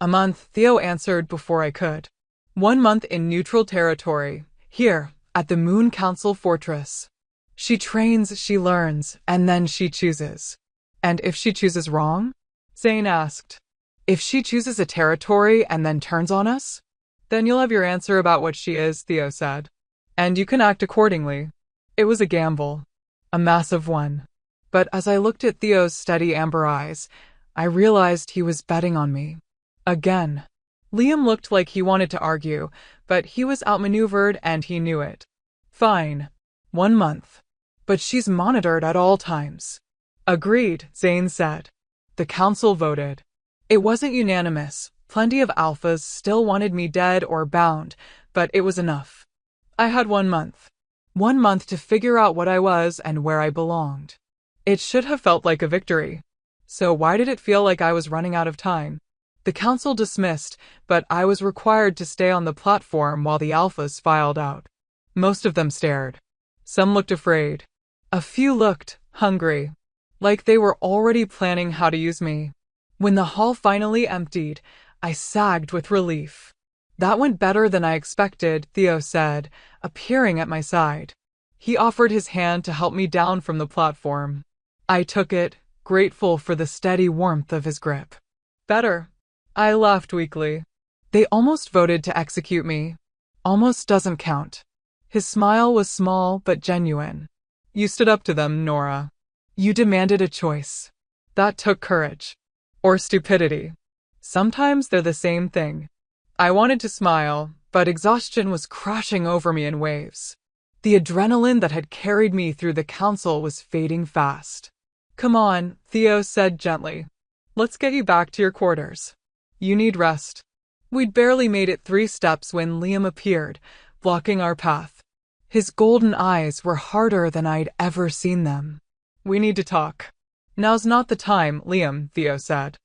A month, Theo answered before I could. 1 month in neutral territory, here, at the Moon Council Fortress. She trains, she learns, and then she chooses. And if she chooses wrong? Zane asked. If she chooses a territory and then turns on us? Then you'll have your answer about what she is, Theo said. And you can act accordingly. It was a gamble. A massive one. But as I looked at Theo's steady amber eyes, I realized he was betting on me. Again. Liam looked like he wanted to argue, but he was outmaneuvered and he knew it. Fine. 1 month. But she's monitored at all times. Agreed, Zane said. The council voted. It wasn't unanimous, Plenty of alphas still wanted me dead or bound, but it was enough. I had 1 month. 1 month to figure out what I was and where I belonged. It should have felt like a victory. So why did it feel like I was running out of time? The council dismissed, but I was required to stay on the platform while the alphas filed out. Most of them stared. Some looked afraid. A few looked hungry, like they were already planning how to use me. When the hall finally emptied, I sagged with relief. That went better than I expected, Theo said, appearing at my side. He offered his hand to help me down from the platform. I took it, grateful for the steady warmth of his grip. Better. I laughed weakly. They almost voted to execute me. Almost doesn't count. His smile was small but genuine. You stood up to them, Nora. You demanded a choice. That took courage. Or stupidity. Sometimes they're the same thing. I wanted to smile, but exhaustion was crashing over me in waves. The adrenaline that had carried me through the council was fading fast. Come on, Theo said gently. Let's get you back to your quarters. You need rest. We'd barely made it 3 steps when Liam appeared, blocking our path. His golden eyes were harder than I'd ever seen them. We need to talk. Now's not the time, Liam, Theo said.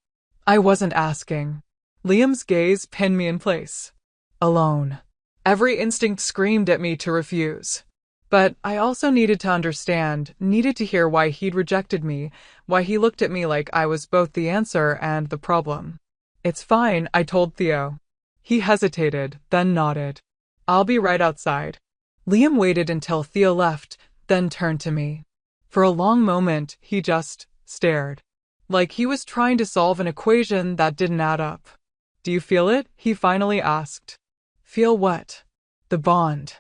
I wasn't asking. Liam's gaze pinned me in place. Alone. Every instinct screamed at me to refuse. But I also needed to understand, needed to hear why he'd rejected me, why he looked at me like I was both the answer and the problem. It's fine, I told Theo. He hesitated, then nodded. I'll be right outside. Liam waited until Theo left, then turned to me. For a long moment, he just stared. Like he was trying to solve an equation that didn't add up. Do you feel it? He finally asked. Feel what? The bond.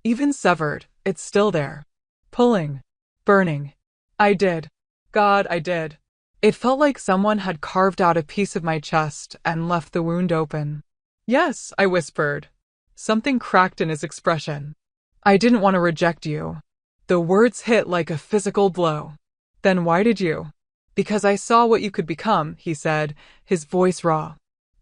Even severed, it's still there. Pulling. Burning. I did. God, I did. It felt like someone had carved out a piece of my chest and left the wound open. Yes, I whispered. Something cracked in his expression. I didn't want to reject you. The words hit like a physical blow. Then why did you? Because I saw what you could become, he said, his voice raw.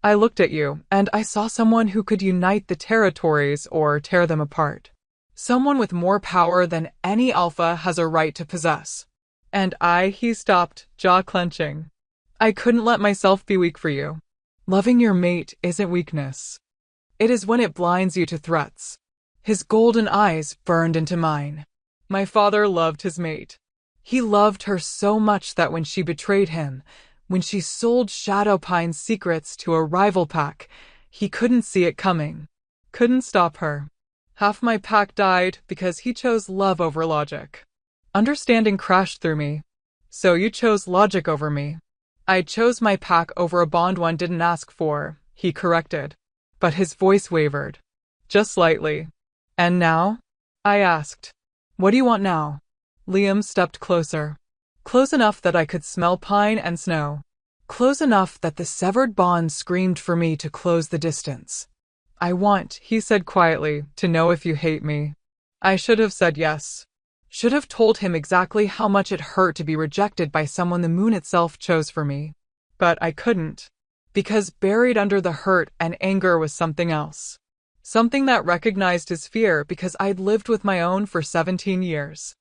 I looked at you, and I saw someone who could unite the territories or tear them apart. Someone with more power than any alpha has a right to possess. And he stopped, jaw clenching. I couldn't let myself be weak for you. Loving your mate isn't weakness. It is when it blinds you to threats. His golden eyes burned into mine. My father loved his mate. He loved her so much that when she betrayed him, when she sold Shadowpine's secrets to a rival pack, he couldn't see it coming. Couldn't stop her. Half my pack died because he chose love over logic. Understanding crashed through me. So you chose logic over me. I chose my pack over a bond one didn't ask for, he corrected. But his voice wavered. Just slightly. And now? I asked. What do you want now? Liam stepped closer. Close enough that I could smell pine and snow. Close enough that the severed bond screamed for me to close the distance. I want, he said quietly, to know if you hate me. I should have said yes. Should have told him exactly how much it hurt to be rejected by someone the moon itself chose for me. But I couldn't. Because buried under the hurt and anger was something else. Something that recognized his fear because I'd lived with my own for 17 years.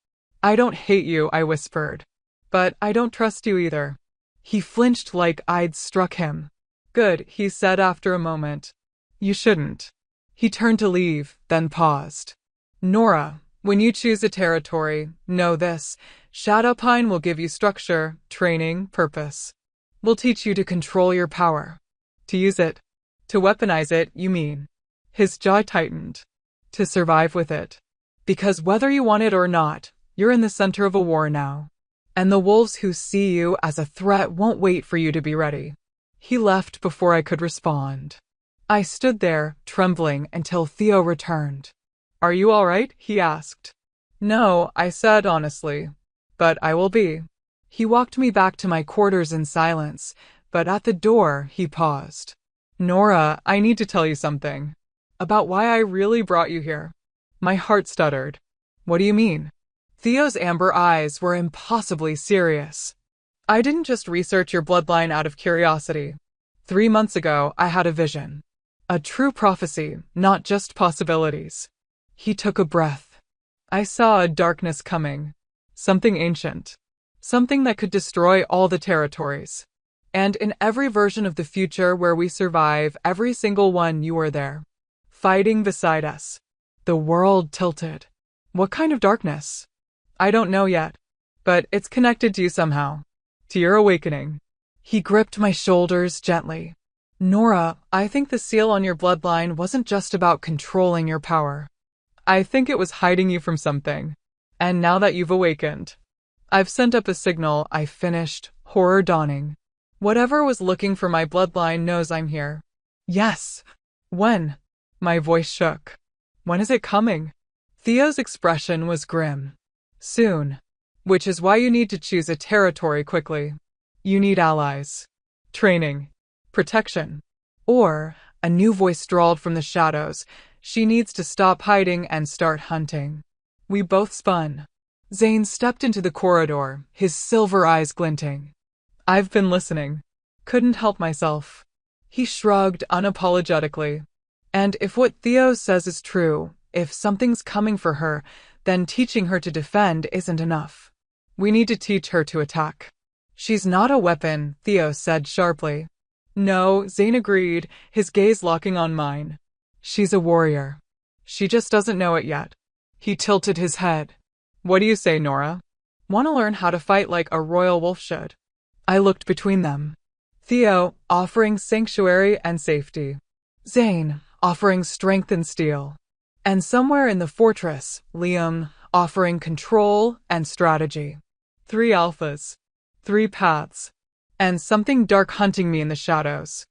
I don't hate you, I whispered. But I don't trust you either. He flinched like I'd struck him. Good, he said after a moment. You shouldn't. He turned to leave, then paused. Nora, when you choose a territory, know this. Shadowpine will give you structure, training, purpose. We'll teach you to control your power. To use it. To weaponize it, you mean. His jaw tightened. To survive with it. Because whether you want it or not, you're in the center of a war now. And the wolves who see you as a threat won't wait for you to be ready. He left before I could respond. I stood there, trembling, until Theo returned. Are you all right? He asked. No, I said honestly. But I will be. He walked me back to my quarters in silence, but at the door, he paused. Nora, I need to tell you something. About why I really brought you here. My heart stuttered. What do you mean? Theo's amber eyes were impossibly serious. I didn't just research your bloodline out of curiosity. 3 months ago, I had a vision. A true prophecy, not just possibilities. He took a breath. I saw a darkness coming. Something ancient. Something that could destroy all the territories. And in every version of the future where we survive, every single one, you were there. Fighting beside us. The world tilted. What kind of darkness? I don't know yet. But it's connected to you somehow. To your awakening. He gripped my shoulders gently. Nora, I think the seal on your bloodline wasn't just about controlling your power. I think it was hiding you from something. And now that you've awakened, I've sent up a signal. I finished, horror dawning. Whatever was looking for my bloodline knows I'm here. Yes. When? My voice shook. When is it coming? Theo's expression was grim. Soon. Which is why you need to choose a territory quickly. You need allies. Training. Protection. Or, a new voice drawled from the shadows, she needs to stop hiding and start hunting. We both spun. Zane stepped into the corridor, his silver eyes glinting. I've been listening. Couldn't help myself. He shrugged unapologetically. And if what Theo says is true, if something's coming for her, then teaching her to defend isn't enough. We need to teach her to attack. She's not a weapon, Theo said sharply. No, Zane agreed, his gaze locking on mine. She's a warrior. She just doesn't know it yet. He tilted his head. What do you say, Nora? Want to learn how to fight like a royal wolf should? I looked between them. Theo, offering sanctuary and safety. Zane, offering strength and steel. And somewhere in the fortress, Liam, offering control and strategy. 3 alphas. 3 paths. And something dark hunting me in the shadows.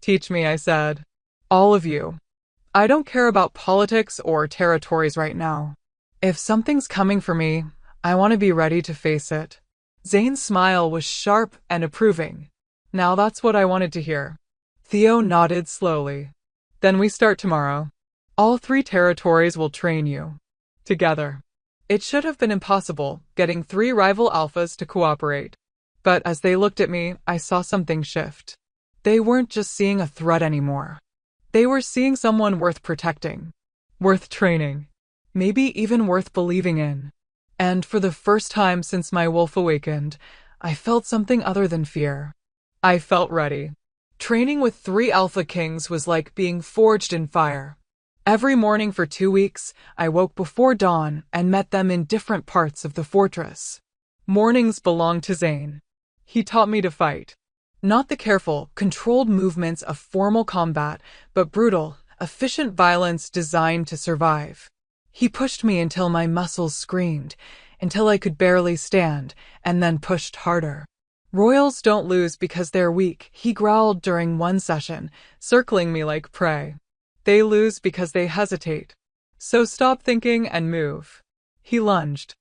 Teach me, I said. All of you. I don't care about politics or territories right now. If something's coming for me, I want to be ready to face it. Zane's smile was sharp and approving. Now that's what I wanted to hear. Theo nodded slowly. Then we start tomorrow. All 3 territories will train you. Together. It should have been impossible, getting 3 rival alphas to cooperate. But as they looked at me, I saw something shift. They weren't just seeing a threat anymore. They were seeing someone worth protecting. Worth training. Maybe even worth believing in. And for the first time since my wolf awakened, I felt something other than fear. I felt ready. Training with 3 alpha kings was like being forged in fire. Every morning for 2 weeks, I woke before dawn and met them in different parts of the fortress. Mornings belonged to Zane. He taught me to fight. Not the careful, controlled movements of formal combat, but brutal, efficient violence designed to survive. He pushed me until my muscles screamed, until I could barely stand, and then pushed harder. Royals don't lose because they're weak, he growled during one session, circling me like prey. They lose because they hesitate. So stop thinking and move. He lunged.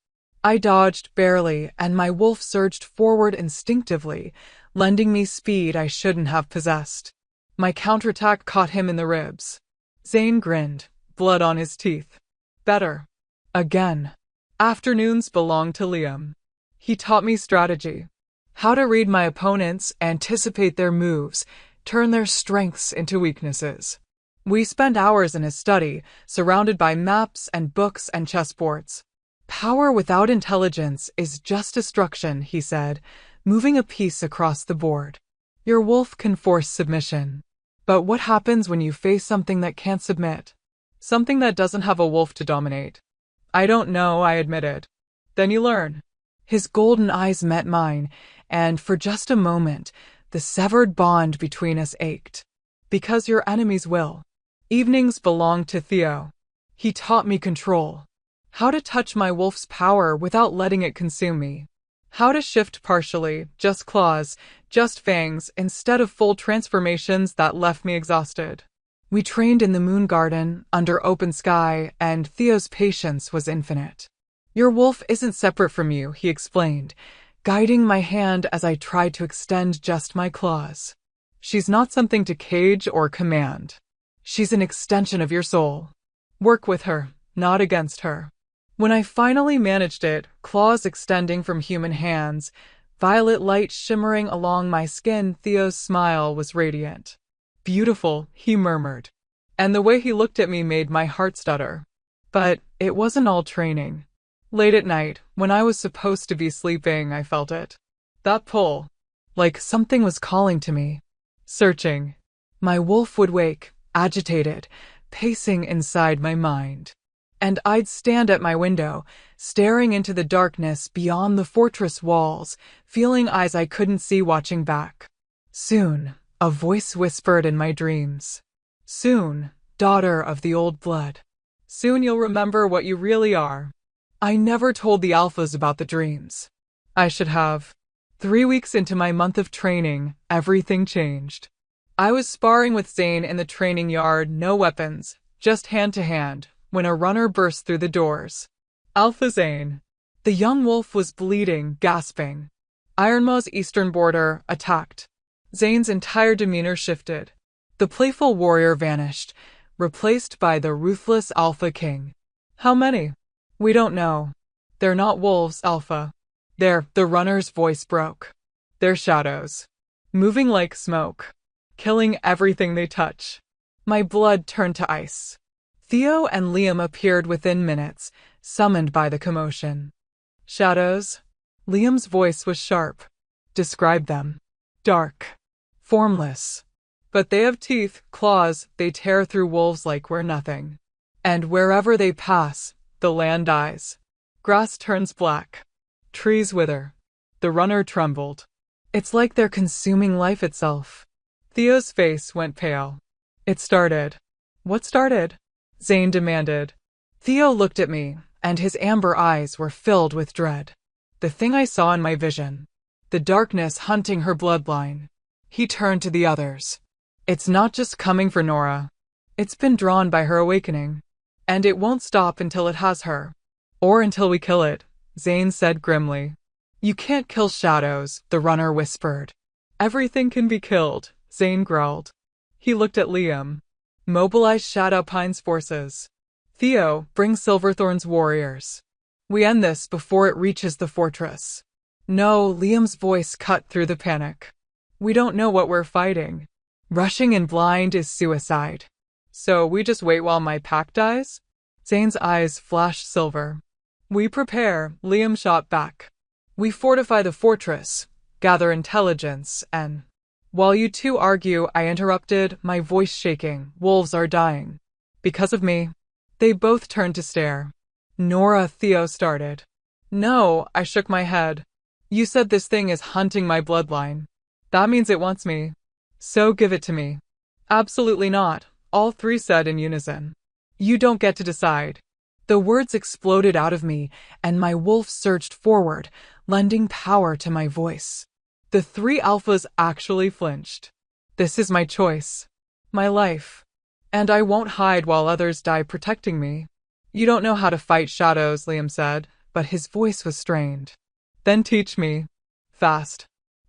I dodged barely, and my wolf surged forward instinctively, lending me speed I shouldn't have possessed. My counterattack caught him in the ribs. Zane grinned, blood on his teeth. Better. Again. Afternoons belonged to Liam. He taught me strategy. How to read my opponents, anticipate their moves, turn their strengths into weaknesses. We spent hours in his study, surrounded by maps and books and chessboards. Power without intelligence is just destruction, he said, moving a piece across the board. Your wolf can force submission. But what happens when you face something that can't submit? Something that doesn't have a wolf to dominate? I don't know, I admitted. Then you learn. His golden eyes met mine, and for just a moment, the severed bond between us ached. Because your enemies will. Evenings belonged to Theo. He taught me control. How to touch my wolf's power without letting it consume me. How to shift partially, just claws, just fangs, instead of full transformations that left me exhausted. We trained in the moon garden, under open sky, and Theo's patience was infinite. Your wolf isn't separate from you, he explained, guiding my hand as I tried to extend just my claws. She's not something to cage or command. She's an extension of your soul. Work with her, not against her. When I finally managed it, claws extending from human hands, violet light shimmering along my skin. Theo's smile was radiant. Beautiful, he murmured. And the way he looked at me made my heart stutter. But it wasn't all training. Late at night, when I was supposed to be sleeping, I felt it. That pull. Like something was calling to me. Searching. My wolf would wake, agitated, pacing inside my mind. And I'd stand at my window, staring into the darkness beyond the fortress walls, feeling eyes I couldn't see watching back. Soon, a voice whispered in my dreams. Soon, daughter of the old blood. Soon you'll remember what you really are. I never told the alphas about the dreams. I should have. 3 weeks into my month of training, everything changed. I was sparring with Zane in the training yard, no weapons, just hand to hand, when a runner burst through the doors. Alpha Zane. The young wolf was bleeding, gasping. Ironmaw's eastern border attacked. Zane's entire demeanor shifted. The playful warrior vanished, replaced by the ruthless Alpha King. How many? We don't know. They're not wolves, Alpha. The runner's voice broke. They're shadows. Moving like smoke. Killing everything they touch. My blood turned to ice. Theo and Liam appeared within minutes, summoned by the commotion. Shadows? Liam's voice was sharp. Describe them. Dark. Formless. But they have teeth, claws, they tear through wolves like we're nothing. And wherever they pass, the land dies. Grass turns black. Trees wither. The runner trembled. It's like they're consuming life itself. Theo's face went pale. It started. What started? Zane demanded. Theo looked at me, and his amber eyes were filled with dread. The thing I saw in my vision. The darkness hunting her bloodline. He turned to the others. It's not just coming for Nora. It's been drawn by her awakening. And it won't stop until it has her. Or until we kill it, Zane said grimly. You can't kill shadows, the runner whispered. Everything can be killed, Zane growled. He looked at Liam. Mobilize Shadowpine's forces. Theo, bring Silverthorn's warriors. We end this before it reaches the fortress. No, Liam's voice cut through the panic. We don't know what we're fighting. Rushing in blind is suicide. So we just wait while my pack dies? Zane's eyes flashed silver. We prepare, Liam shot back. We fortify the fortress, gather intelligence, and... While you two argue, I interrupted, my voice shaking. Wolves are dying. Because of me. They both turned to stare. Nora, Theo started. No, I shook my head. You said this thing is hunting my bloodline. That means it wants me. So give it to me. Absolutely not, all three said in unison. You don't get to decide. The words exploded out of me, and my wolf surged forward, lending power to my voice. The three alphas actually flinched. This is my choice. My life. And I won't hide while others die protecting me. You don't know how to fight shadows, Liam said, but his voice was strained. Then teach me. Fast.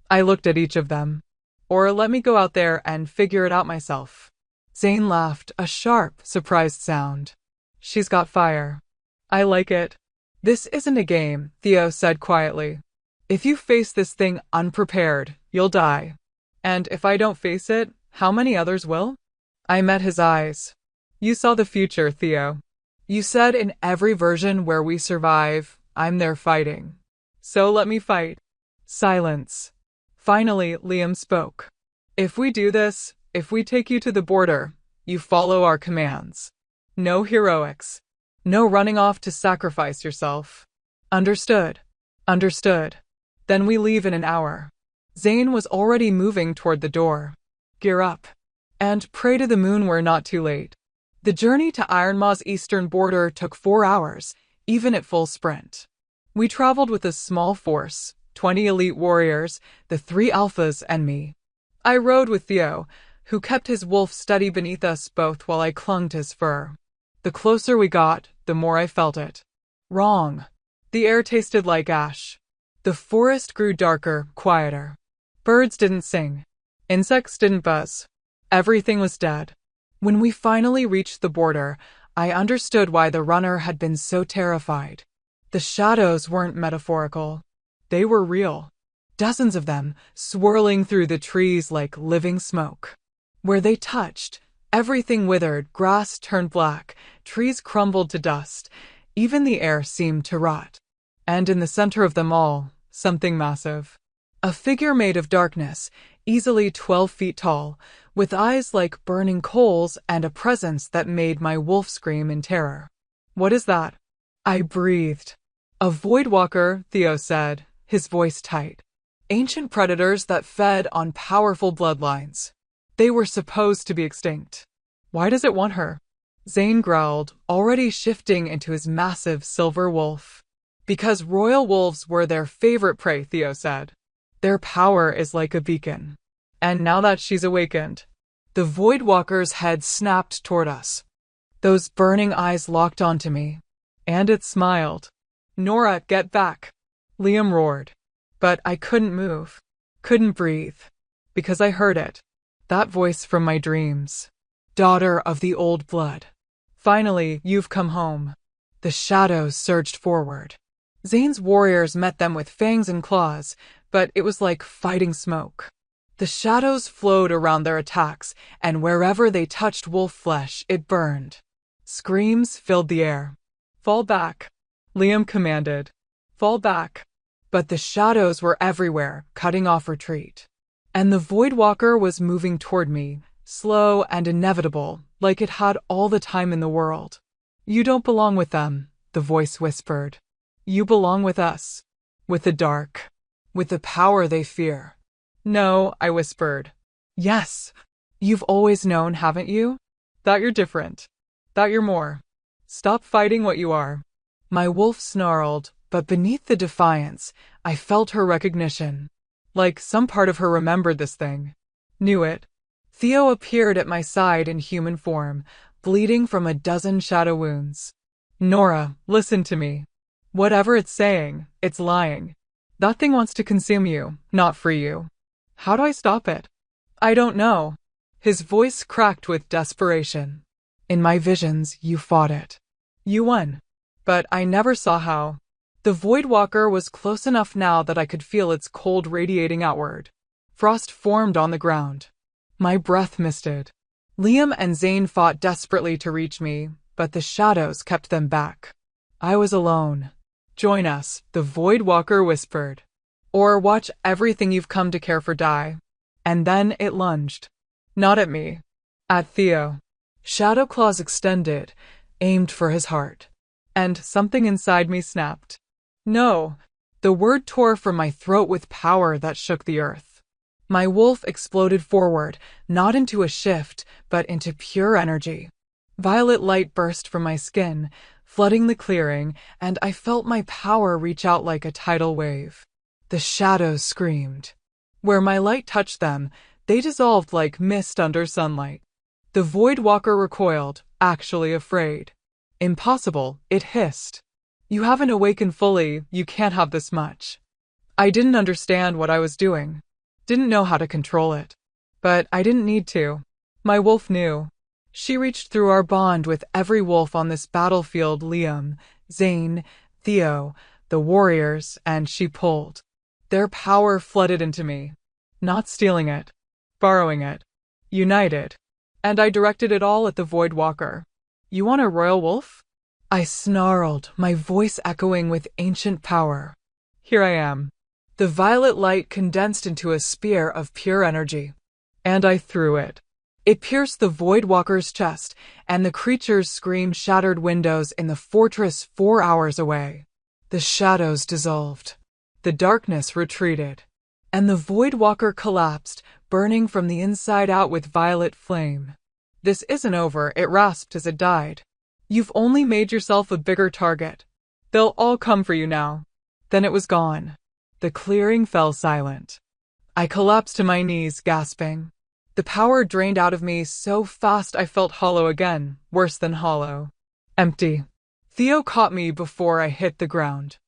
I looked at each of them. Or let me go out there and figure it out myself. Zane laughed, a sharp, surprised sound. She's got fire. I like it. This isn't a game, Theo said quietly. If you face this thing unprepared, you'll die. And if I don't face it, how many others will? I met his eyes. You saw the future, Theo. You said in every version where we survive, I'm there fighting. So let me fight. Silence. Finally, Liam spoke. If we do this, if we take you to the border, you follow our commands. No heroics. No running off to sacrifice yourself. Understood. Understood. Then we leave in an hour. Zane was already moving toward the door. Gear up. And pray to the moon we're not too late. The journey to Ironmaw's eastern border took 4 hours, even at full sprint. We traveled with a small force, 20 elite warriors, the 3 alphas and me. I rode with Theo, who kept his wolf steady beneath us both while I clung to his fur. The closer we got, the more I felt it. Wrong. The air tasted like ash. The forest grew darker, quieter. Birds didn't sing. Insects didn't buzz. Everything was dead. When we finally reached the border, I understood why the runner had been so terrified. The shadows weren't metaphorical. They were real. dozens of them, swirling through the trees like living smoke. Where they touched, everything withered, grass turned black, trees crumbled to dust, even the air seemed to rot. And in the center of them all, something massive. A figure made of darkness, easily 12 feet tall, with eyes like burning coals and a presence that made my wolf scream in terror. "What is that?" I breathed. "A voidwalker," Theo said, his voice tight. "Ancient predators that fed on powerful bloodlines. They were supposed to be extinct." "Why does it want her?" Zane growled, already shifting into his massive silver wolf. "Because royal wolves were their favorite prey," Theo said. "Their power is like a beacon. And now that she's awakened..." The Voidwalker's head snapped toward us. Those burning eyes locked onto me. And it smiled. "Nora, get back!" Liam roared. But I couldn't move. Couldn't breathe. Because I heard it. That voice from my dreams. "Daughter of the old blood. Finally, you've come home." The shadows surged forward. Zane's warriors met them with fangs and claws, but it was like fighting smoke. The shadows flowed around their attacks, and wherever they touched wolf flesh, it burned. Screams filled the air. "Fall back," Liam commanded. "Fall back." But the shadows were everywhere, cutting off retreat. And the Voidwalker was moving toward me, slow and inevitable, like it had all the time in the world. "You don't belong with them," the voice whispered. "You belong with us. With the dark. With the power they fear." "No," I whispered. "Yes. You've always known, haven't you? That you're different. That you're more. Stop fighting what you are." My wolf snarled, but beneath the defiance, I felt her recognition. Like some part of her remembered this thing. Knew it. Theo appeared at my side in human form, bleeding from a dozen shadow wounds. "Nora, listen to me. Whatever it's saying, it's lying. That thing wants to consume you, not free you. How do I stop it?" "I don't know." His voice cracked with desperation. "In my visions, you fought it. You won. But I never saw how." The Voidwalker was close enough now that I could feel its cold radiating outward. Frost formed on the ground. My breath misted. Liam and Zane fought desperately to reach me, but the shadows kept them back. I was alone. "Join us," the Voidwalker whispered. "Or watch everything you've come to care for die." And then it lunged. Not at me. At Theo. Shadow claws extended, aimed for his heart. And something inside me snapped. "No." The word tore from my throat with power that shook the earth. My wolf exploded forward, not into a shift, but into pure energy. Violet light burst from my skin, flooding the clearing, and I felt my power reach out like a tidal wave. The shadows screamed. Where my light touched them, they dissolved like mist under sunlight. The Voidwalker recoiled, actually afraid. "Impossible," it hissed. "You haven't awakened fully, you can't have this much." I didn't understand what I was doing. Didn't know how to control it. But I didn't need to. My wolf knew. She reached through our bond with every wolf on this battlefield, Liam, Zane, Theo, the warriors, and she pulled. Their power flooded into me. Not stealing it. Borrowing it. United. And I directed it all at the Voidwalker. "You want a royal wolf?" I snarled, my voice echoing with ancient power. "Here I am." The violet light condensed into a spear of pure energy. And I threw it. It pierced the Voidwalker's chest, and the creature's scream shattered windows in the fortress 4 hours away. The shadows dissolved. The darkness retreated. And the Voidwalker collapsed, burning from the inside out with violet flame. "This isn't over," it rasped as it died. "You've only made yourself a bigger target. They'll all come for you now." Then it was gone. The clearing fell silent. I collapsed to my knees, gasping. The power drained out of me so fast I felt hollow again, worse than hollow. Empty. Theo caught me before I hit the ground.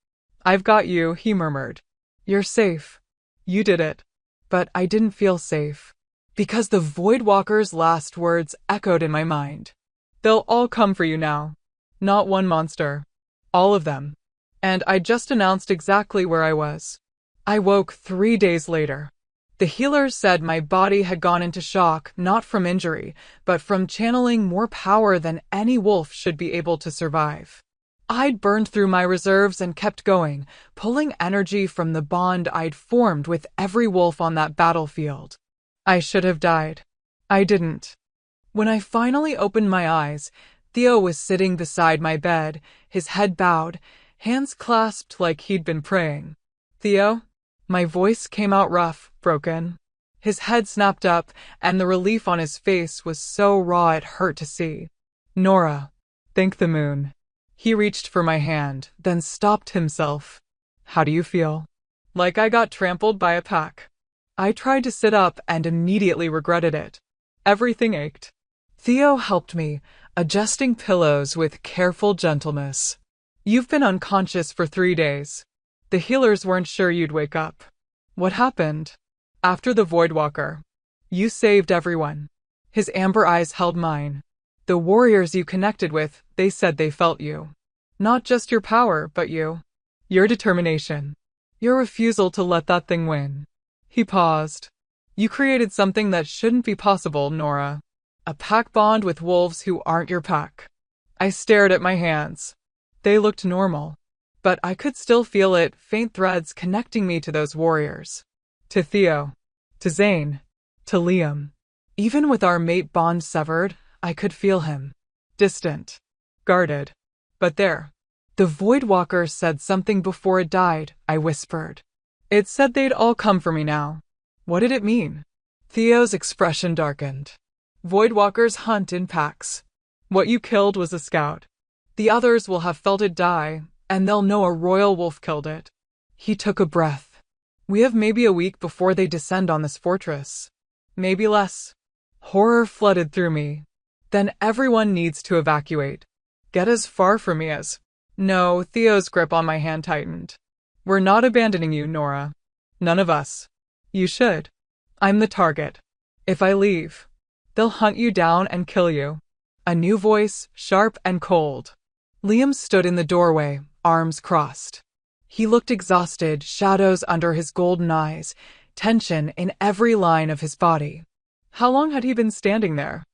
"I've got you," he murmured. "You're safe. You did it." But I didn't feel safe. Because the Voidwalker's last words echoed in my mind. "They'll all come for you now. Not one monster. All of them." And I just announced exactly where I was. I woke 3 days later. The healers said my body had gone into shock, not from injury, but from channeling more power than any wolf should be able to survive. I'd burned through my reserves and kept going, pulling energy from the bond I'd formed with every wolf on that battlefield. I should have died. I didn't. When I finally opened my eyes, Theo was sitting beside my bed, his head bowed, hands clasped like he'd been praying. Theo? My voice came out rough, broken. His head snapped up, and the relief on his face was so raw it hurt to see. Nora. Thank the moon. He reached for my hand, then stopped himself. How do you feel? Like I got trampled by a pack. I tried to sit up and immediately regretted it. Everything ached. Theo helped me, adjusting pillows with careful gentleness. You've been unconscious for 3 days. The healers weren't sure you'd wake up. What happened? After the Voidwalker. You saved everyone. His amber eyes held mine. The warriors you connected with, they said they felt you. Not just your power, but you. Your determination. Your refusal to let that thing win. He paused. You created something that shouldn't be possible, Nora. A pack bond with wolves who aren't your pack. I stared at my hands. They looked normal. But I could still feel it, faint threads connecting me to those warriors. To Theo. To Zane. To Liam. Even with our mate bond severed, I could feel him. Distant. Guarded. But there. The Voidwalker said something before it died, I whispered. It said they'd all come for me now. What did it mean? Theo's expression darkened. Voidwalkers hunt in packs. What you killed was a scout. The others will have felt it die, and they'll know a royal wolf killed it. He took a breath. We have maybe a week before they descend on this fortress. Maybe less. Horror flooded through me. Then everyone needs to evacuate. Get as far from me as... No, Theo's grip on my hand tightened. We're not abandoning you, Nora. None of us. You should. I'm the target. If I leave, they'll hunt you down and kill you. A new voice, sharp and cold. Liam stood in the doorway, arms crossed. He looked exhausted, shadows under his golden eyes, tension in every line of his body. How long had he been standing there?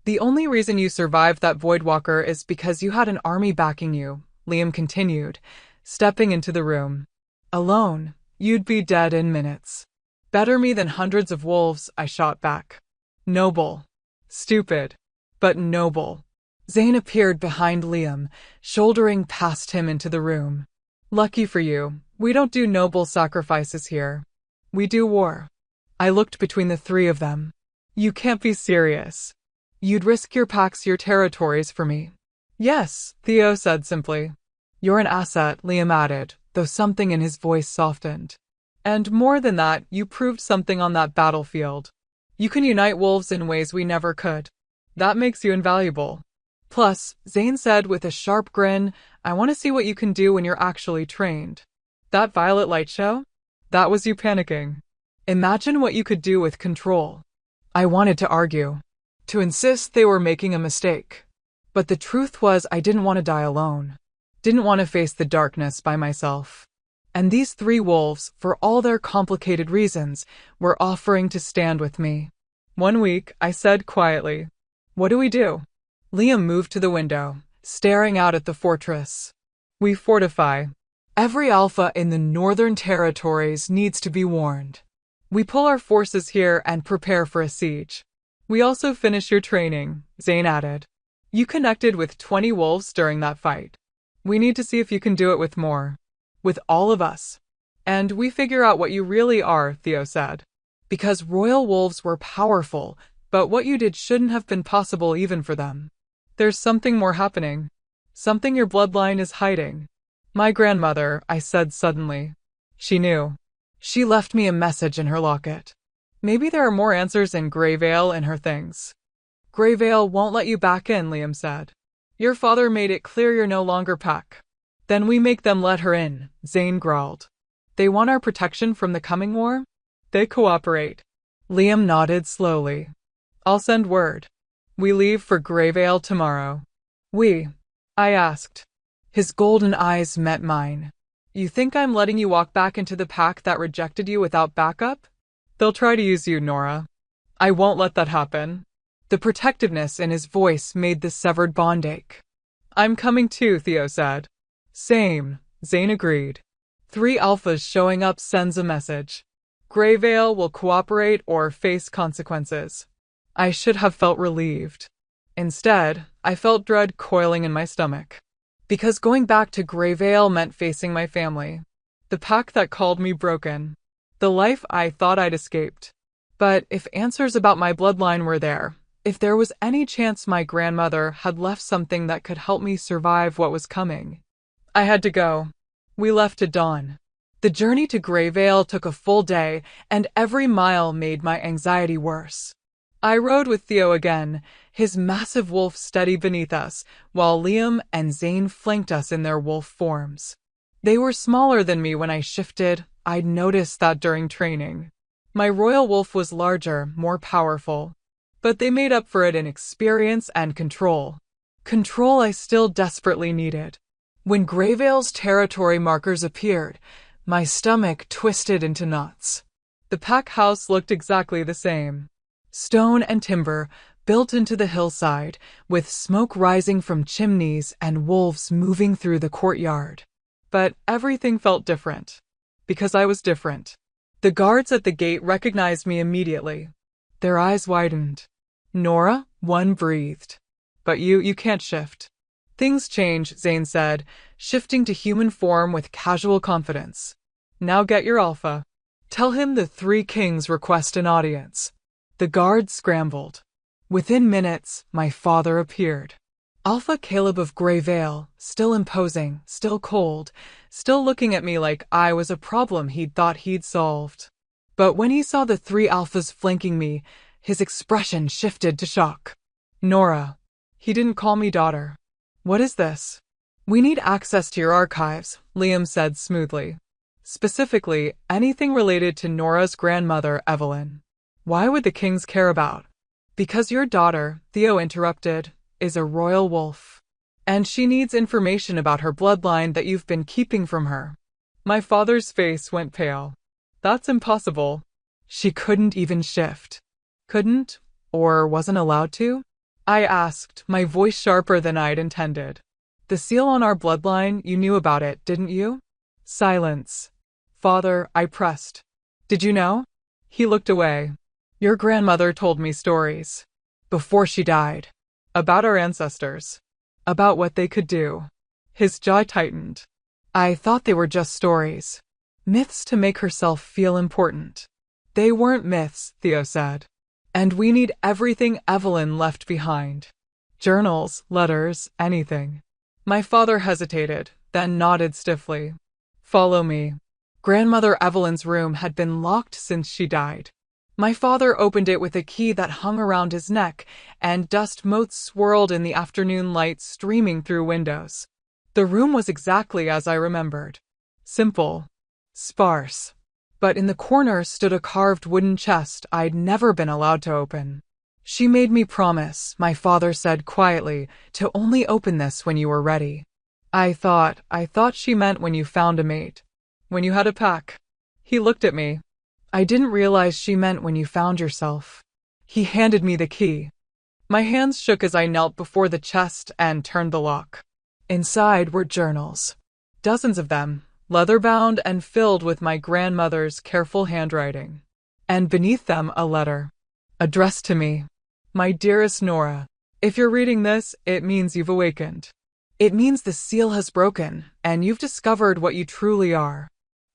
The only reason you survived that Voidwalker is because you had an army backing you, Liam continued, stepping into the room. Alone, you'd be dead in minutes. Better me than hundreds of wolves, I shot back. Noble. Stupid. But noble. Zane appeared behind Liam, shouldering past him into the room. Lucky for you, we don't do noble sacrifices here. We do war. I looked between the three of them. You can't be serious. You'd risk your packs, your territories for me. Yes, Theo said simply. You're an asset, Liam added, though something in his voice softened. And more than that, you proved something on that battlefield. You can unite wolves in ways we never could. That makes you invaluable. Plus, Zane said with a sharp grin, I want to see what you can do when you're actually trained. That violet light show? That was you panicking. Imagine what you could do with control. I wanted to argue. To insist they were making a mistake. But the truth was I didn't want to die alone. Didn't want to face the darkness by myself. And these three wolves, for all their complicated reasons, were offering to stand with me. 1 week, I said quietly. What do we do? Liam moved to the window, staring out at the fortress. We fortify. Every alpha in the Northern Territories needs to be warned. We pull our forces here and prepare for a siege. We also finish your training, Zane added. You connected with 20 wolves during that fight. We need to see if you can do it with more. With all of us. And we figure out what you really are, Theo said. Because royal wolves were powerful, but what you did shouldn't have been possible even for them. There's something more happening. Something your bloodline is hiding. My grandmother, I said suddenly. She knew. She left me a message in her locket. Maybe there are more answers in Greyvale in her things. Greyvale won't let you back in, Liam said. Your father made it clear you're no longer Pack. Then we make them let her in, Zane growled. They want our protection from the coming war? They cooperate. Liam nodded slowly. I'll send word. We leave for Greyvale tomorrow. We? I asked. His golden eyes met mine. You think I'm letting you walk back into the pack that rejected you without backup? They'll try to use you, Nora. I won't let that happen. The protectiveness in his voice made the severed bond ache. I'm coming too, Theo said. Same, Zane agreed. 3 alphas showing up sends a message. Greyvale will cooperate or face consequences. I should have felt relieved. Instead, I felt dread coiling in my stomach. Because going back to Greyvale meant facing my family. The pack that called me broken. The life I thought I'd escaped. But if answers about my bloodline were there, if there was any chance my grandmother had left something that could help me survive what was coming, I had to go. We left at dawn. The journey to Greyvale took a full day, and every mile made my anxiety worse. I rode with Theo again, his massive wolf steady beneath us, while Liam and Zane flanked us in their wolf forms. They were smaller than me when I shifted. I'd noticed that during training. My royal wolf was larger, more powerful. But they made up for it in experience and control. Control I still desperately needed. When Greyvale's territory markers appeared, my stomach twisted into knots. The pack house looked exactly the same. Stone and timber, built into the hillside, with smoke rising from chimneys and wolves moving through the courtyard. But everything felt different. Because I was different. The guards at the gate recognized me immediately. Their eyes widened. Nora, one breathed. But you can't shift. Things change, Zane said, shifting to human form with casual confidence. Now get your alpha. Tell him the 3 kings request an audience. The guards scrambled. Within minutes, my father appeared. Alpha Caleb of Greyvale, still imposing, still cold, still looking at me like I was a problem he'd thought he'd solved. But when he saw the 3 alphas flanking me, his expression shifted to shock. Nora. He didn't call me daughter. What is this? We need access to your archives, Liam said smoothly. Specifically, anything related to Nora's grandmother, Evelyn. Why would the kings care about? Because your daughter, Theo interrupted, is a royal wolf. And she needs information about her bloodline that you've been keeping from her. My father's face went pale. That's impossible. She couldn't even shift. Couldn't? Or wasn't allowed to? I asked, my voice sharper than I'd intended. The seal on our bloodline, you knew about it, didn't you? Silence. Father, I pressed. Did you know? He looked away. Your grandmother told me stories. Before she died. About our ancestors. About what they could do. His jaw tightened. I thought they were just stories. Myths to make herself feel important. They weren't myths, Theo said. And we need everything Evelyn left behind. Journals, letters, anything. My father hesitated, then nodded stiffly. Follow me. Grandmother Evelyn's room had been locked since she died. My father opened it with a key that hung around his neck, and dust motes swirled in the afternoon light streaming through windows. The room was exactly as I remembered. Simple. Sparse. But in the corner stood a carved wooden chest I'd never been allowed to open. She made me promise, my father said quietly, to only open this when you were ready. I thought she meant when you found a mate. When you had a pack. He looked at me. I didn't realize she meant when you found yourself. He handed me the key. My hands shook as I knelt before the chest and turned the lock. Inside were journals. Dozens of them, leather-bound and filled with my grandmother's careful handwriting. And beneath them a letter. Addressed to me. My dearest Nora, if you're reading this, it means you've awakened. It means the seal has broken, and you've discovered what you truly are.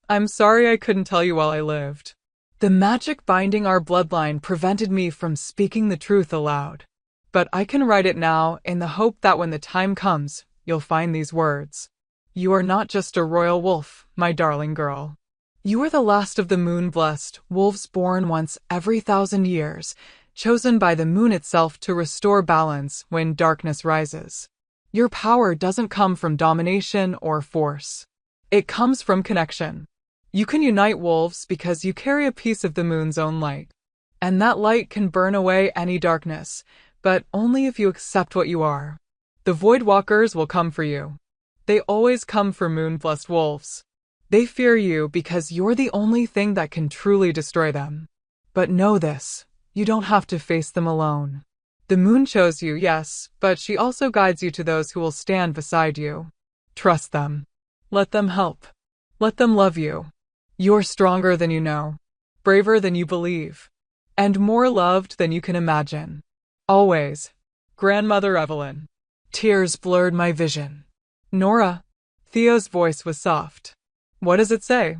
I'm sorry I couldn't tell you while I lived. The magic binding our bloodline prevented me from speaking the truth aloud. But I can write it now in the hope that when the time comes, you'll find these words. You are not just a royal wolf, my darling girl. You are the last of the moon-blessed wolves born once every 1,000 years, chosen by the moon itself to restore balance when darkness rises. Your power doesn't come from domination or force. It comes from connection. You can unite wolves because you carry a piece of the moon's own light. And that light can burn away any darkness, but only if you accept what you are. The Void Walkers will come for you. They always come for moon-blessed wolves. They fear you because you're the only thing that can truly destroy them. But know this, you don't have to face them alone. The moon chose you, yes, but she also guides you to those who will stand beside you. Trust them. Let them help. Let them love you. You're stronger than you know, braver than you believe, and more loved than you can imagine. Always, Grandmother Evelyn. Tears blurred my vision. Nora. Theo's voice was soft. What does it say?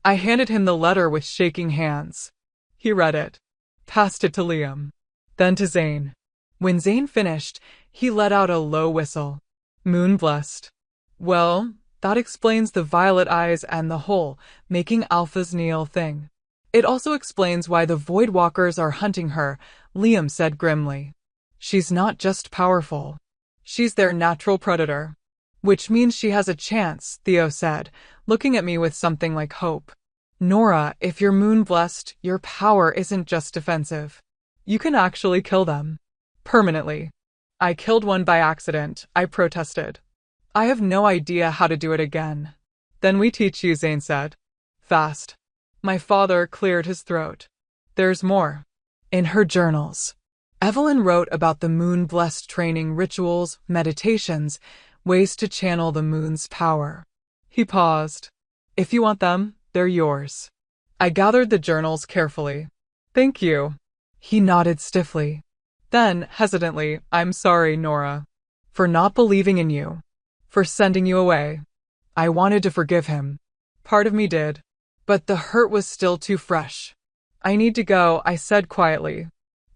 I handed him the letter with shaking hands. He read it, passed it to Liam, then to Zane. When Zane finished, he let out a low whistle. Moon blessed. Well, that explains the violet eyes and the hole, making Alpha's Neil thing. It also explains why the Voidwalkers are hunting her, Liam said grimly. She's not just powerful. She's their natural predator. Which means she has a chance, Theo said, looking at me with something like hope. Nora, if you're moon-blessed, your power isn't just defensive. You can actually kill them. Permanently. I killed one by accident, I protested. I have no idea how to do it again. Then we teach you, Zane said. Fast. My father cleared his throat. There's more. In her journals, Evelyn wrote about the moon-blessed training rituals, meditations, ways to channel the moon's power. He paused. If you want them, they're yours. I gathered the journals carefully. Thank you. He nodded stiffly. Then, hesitantly, I'm sorry, Nora. For not believing in you. For sending you away. I wanted to forgive him. Part of me did. But the hurt was still too fresh. I need to go, I said quietly.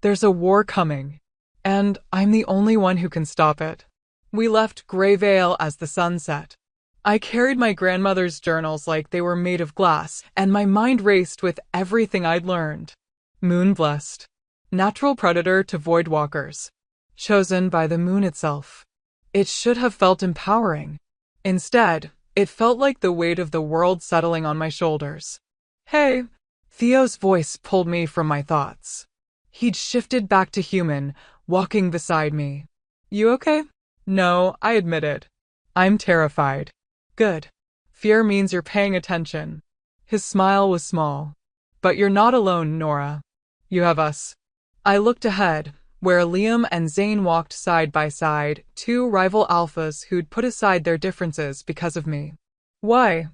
There's a war coming. And I'm the only one who can stop it. We left Greyvale as the sun set. I carried my grandmother's journals like they were made of glass, and my mind raced with everything I'd learned. Moon-blessed. Natural predator to Voidwalkers. Chosen by the moon itself. It should have felt empowering. Instead, it felt like the weight of the world settling on my shoulders. Hey! Theo's voice pulled me from my thoughts. He'd shifted back to human, walking beside me. You okay? No, I admitted. I'm terrified. Good. Fear means you're paying attention. His smile was small. But you're not alone, Nora. You have us. I looked ahead, where Liam and Zane walked side by side, two rival alphas who'd put aside their differences because of me. Why?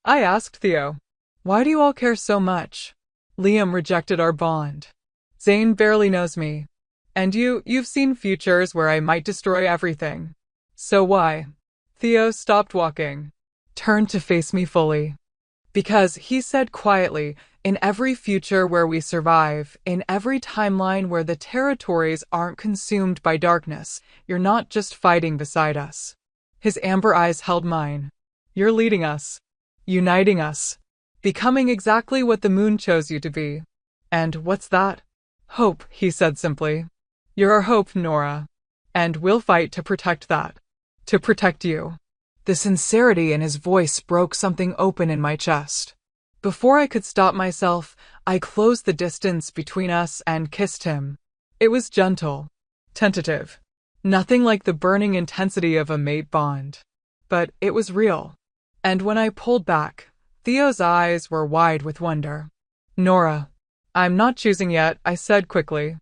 I asked Theo. Why do you all care so much? Liam rejected our bond. Zane barely knows me. And you've seen futures where I might destroy everything. So why? Theo stopped walking, turned to face me fully. Because, he said quietly, in every future where we survive, in every timeline where the territories aren't consumed by darkness, you're not just fighting beside us. His amber eyes held mine. You're leading us. Uniting us. Becoming exactly what the moon chose you to be. And what's that? Hope, he said simply. You're our hope, Nora. And we'll fight to protect that. To protect you. The sincerity in his voice broke something open in my chest. Before I could stop myself, I closed the distance between us and kissed him. It was gentle. Tentative. Nothing like the burning intensity of a mate bond. But it was real. And when I pulled back, Theo's eyes were wide with wonder. Nora. I'm not choosing yet, I said quickly.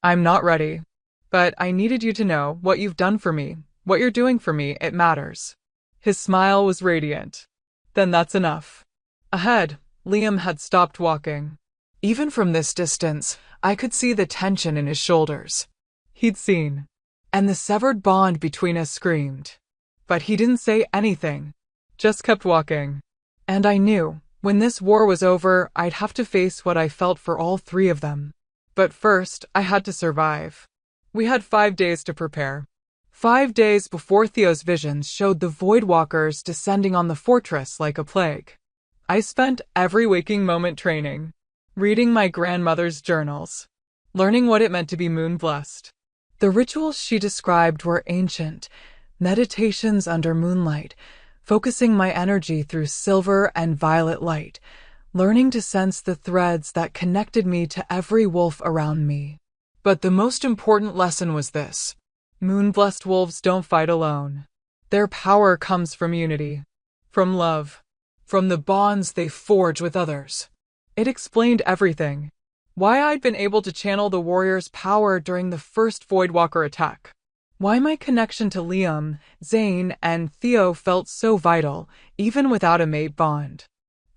I'm not ready. But I needed you to know what you've done for me, what you're doing for me, it matters. His smile was radiant. Then that's enough. Ahead, Liam had stopped walking. Even from this distance, I could see the tension in his shoulders. He'd seen. And the severed bond between us screamed. But he didn't say anything. Just kept walking. And I knew, when this war was over, I'd have to face what I felt for all three of them. But first, I had to survive. We had 5 days to prepare. 5 days before Theo's visions showed the Voidwalkers descending on the fortress like a plague. I spent every waking moment training, reading my grandmother's journals, learning what it meant to be moon-blessed. The rituals she described were ancient, meditations under moonlight, focusing my energy through silver and violet light, learning to sense the threads that connected me to every wolf around me. But the most important lesson was this. Moon-blessed wolves don't fight alone. Their power comes from unity, from love. from the bonds they forge with others. It explained everything. Why I'd been able to channel the warrior's power during the first Voidwalker attack. Why my connection to Liam, Zane, and Theo felt so vital, even without a mate bond.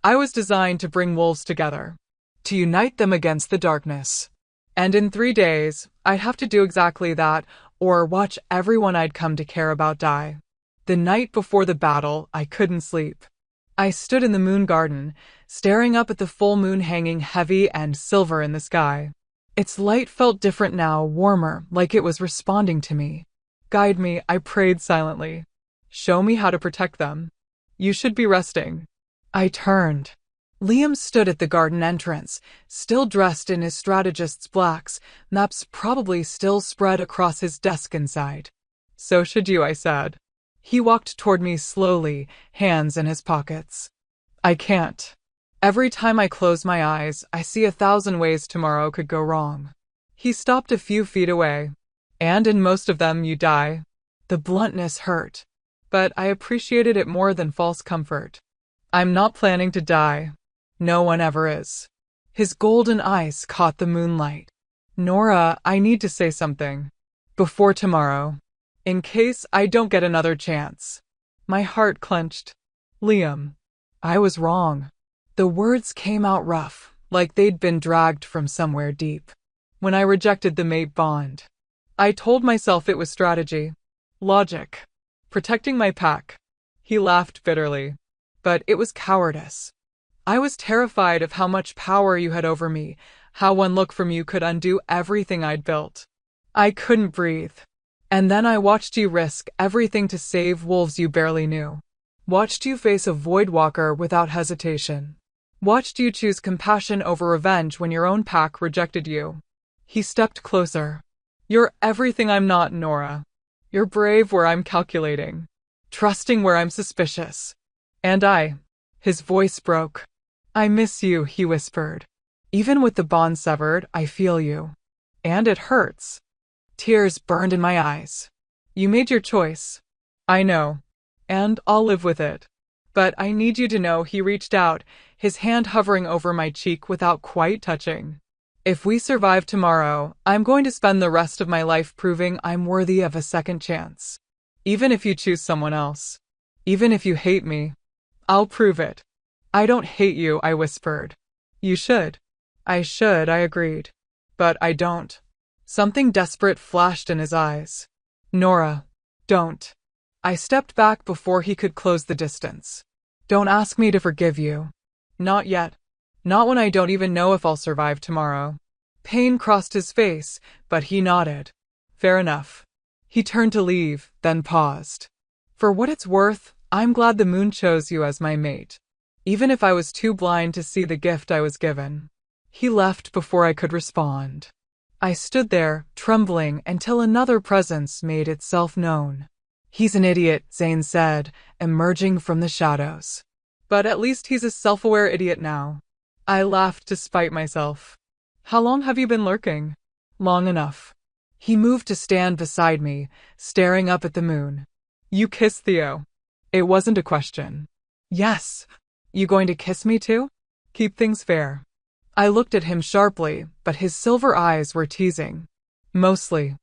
I was designed to bring wolves together, to unite them against the darkness. And in 3 days, I'd have to do exactly that, or watch everyone I'd come to care about die. The night before the battle, I couldn't sleep. I stood in the moon garden, staring up at the full moon hanging heavy and silver in the sky. Its light felt different now, warmer, like it was responding to me. Guide me, I prayed silently. Show me how to protect them. You should be resting. I turned. Liam stood at the garden entrance, still dressed in his strategist's blacks, maps probably still spread across his desk inside. So should you, I said. He walked toward me slowly, hands in his pockets. I can't. Every time I close my eyes, I see 1,000 ways tomorrow could go wrong. He stopped a few feet away. And in most of them you die. The bluntness hurt, but I appreciated it more than false comfort. I'm not planning to die. No one ever is. His golden eyes caught the moonlight. Nora, I need to say something. Before tomorrow. In case I don't get another chance. My heart clenched. Liam. I was wrong. The words came out rough, like they'd been dragged from somewhere deep. When I rejected the mate bond. I told myself it was strategy. Logic. Protecting my pack. He laughed bitterly. But it was cowardice. I was terrified of how much power you had over me, how one look from you could undo everything I'd built. I couldn't breathe. And then I watched you risk everything to save wolves you barely knew. Watched you face a Voidwalker without hesitation. Watched you choose compassion over revenge when your own pack rejected you. He stepped closer. You're everything I'm not, Nora. You're brave where I'm calculating. Trusting where I'm suspicious. And his voice broke. I miss you, he whispered. Even with the bond severed, I feel you. And it hurts. Tears burned in my eyes. You made your choice. I know. And I'll live with it. But I need you to know he reached out, his hand hovering over my cheek without quite touching. If we survive tomorrow, I'm going to spend the rest of my life proving I'm worthy of a second chance. Even if you choose someone else. Even if you hate me. I'll prove it. I don't hate you, I whispered. You should. I should, I agreed. But I don't. Something desperate flashed in his eyes. Nora, don't. I stepped back before he could close the distance. Don't ask me to forgive you. Not yet. Not when I don't even know if I'll survive tomorrow. Pain crossed his face, but he nodded. Fair enough. He turned to leave, then paused. For what it's worth, I'm glad the moon chose you as my mate. Even if I was too blind to see the gift I was given. He left before I could respond. I stood there, trembling, until another presence made itself known. He's an idiot, Zane said, emerging from the shadows. But at least he's a self-aware idiot now. I laughed to spite myself. How long have you been lurking? Long enough. He moved to stand beside me, staring up at the moon. You kissed Theo. It wasn't a question. Yes. You going to kiss me too? Keep things fair. I looked at him sharply, but his silver eyes were teasing. Mostly.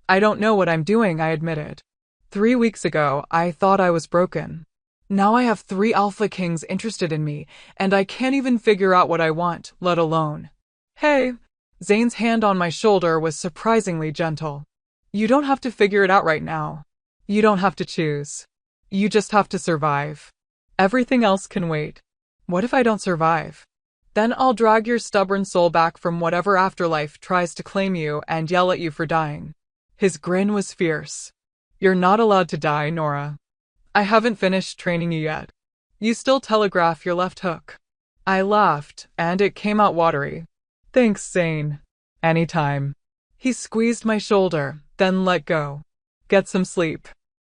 I don't know what I'm doing, I admitted. 3 weeks ago, I thought I was broken. Now I have 3 Alpha Kings interested in me, and I can't even figure out what I want, let alone. Hey! Zane's hand on my shoulder was surprisingly gentle. You don't have to figure it out right now. You don't have to choose. You just have to survive. Everything else can wait. What if I don't survive? Then I'll drag your stubborn soul back from whatever afterlife tries to claim you and yell at you for dying. His grin was fierce. You're not allowed to die, Nora. I haven't finished training you yet. You still telegraph your left hook. I laughed, and it came out watery. Thanks, Zane. Anytime. He squeezed my shoulder, then let go. Get some sleep.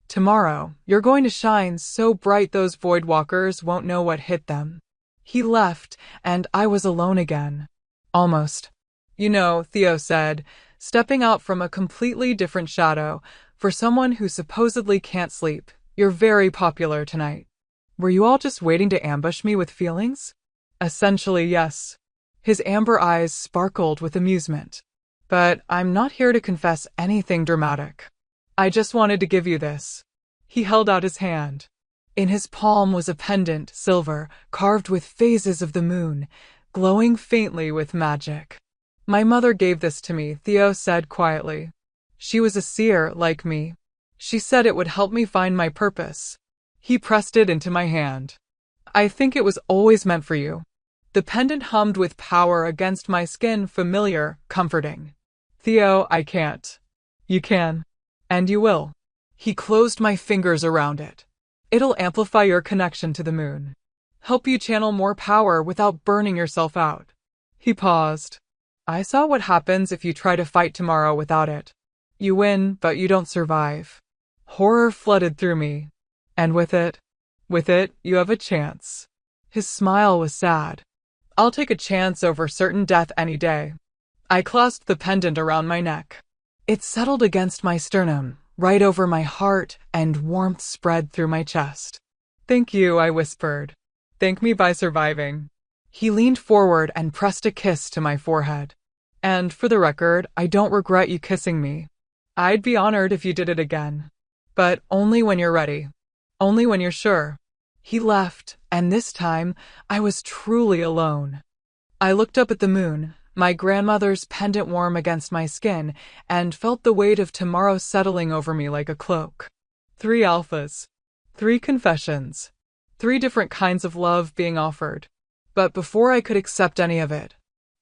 Tomorrow, you're going to shine so bright those Voidwalkers won't know what hit them. He left, and I was alone again. Almost. You know, Theo said, stepping out from a completely different shadow, for someone who supposedly can't sleep, you're very popular tonight. Were you all just waiting to ambush me with feelings? Essentially, yes. His amber eyes sparkled with amusement. But I'm not here to confess anything dramatic. I just wanted to give you this. He held out his hand. In his palm was a pendant, silver, carved with phases of the moon, glowing faintly with magic. My mother gave this to me, Theo said quietly. She was a seer like me. She said it would help me find my purpose. He pressed it into my hand. I think it was always meant for you. The pendant hummed with power against my skin, familiar, comforting. Theo, I can't. You can. And you will. He closed my fingers around it. It'll amplify your connection to the moon. Help you channel more power without burning yourself out. He paused. I saw what happens if you try to fight tomorrow without it. You win, but you don't survive. Horror flooded through me. And with it, you have a chance. His smile was sad. I'll take a chance over certain death any day. I clasped the pendant around my neck. It settled against my sternum, right over my heart, and warmth spread through my chest. Thank you, I whispered. Thank me by surviving. He leaned forward and pressed a kiss to my forehead. And for the record, I don't regret you kissing me. I'd be honored if you did it again. But only when you're ready. Only when you're sure. He left, and this time, I was truly alone. I looked up at the moon, my grandmother's pendant warm against my skin, and felt the weight of tomorrow settling over me like a cloak. 3 alphas. 3 confessions. 3 different kinds of love being offered. But before I could accept any of it,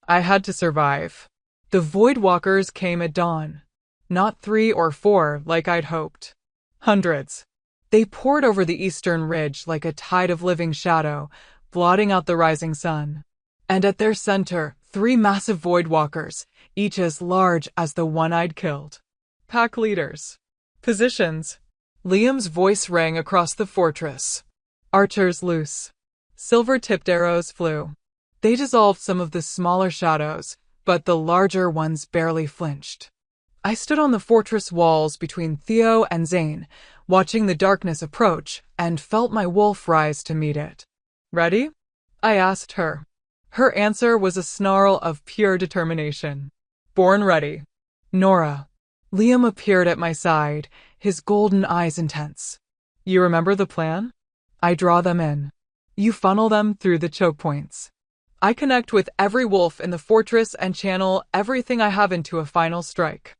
I had to survive. The Voidwalkers came at dawn. Not 3 or 4 like I'd hoped. Hundreds. They poured over the eastern ridge like a tide of living shadow, blotting out the rising sun. And at their center, 3 massive Voidwalkers, each as large as the one I'd killed. Pack leaders. Positions. Liam's voice rang across the fortress. Archers loose. Silver-tipped arrows flew. They dissolved some of the smaller shadows, but the larger ones barely flinched. I stood on the fortress walls between Theo and Zane, watching the darkness approach, and felt my wolf rise to meet it. Ready? I asked her. Her answer was a snarl of pure determination. Born ready. Nora. Liam appeared at my side, his golden eyes intense. You remember the plan? I draw them in. You funnel them through the choke points. I connect with every wolf in the fortress and channel everything I have into a final strike.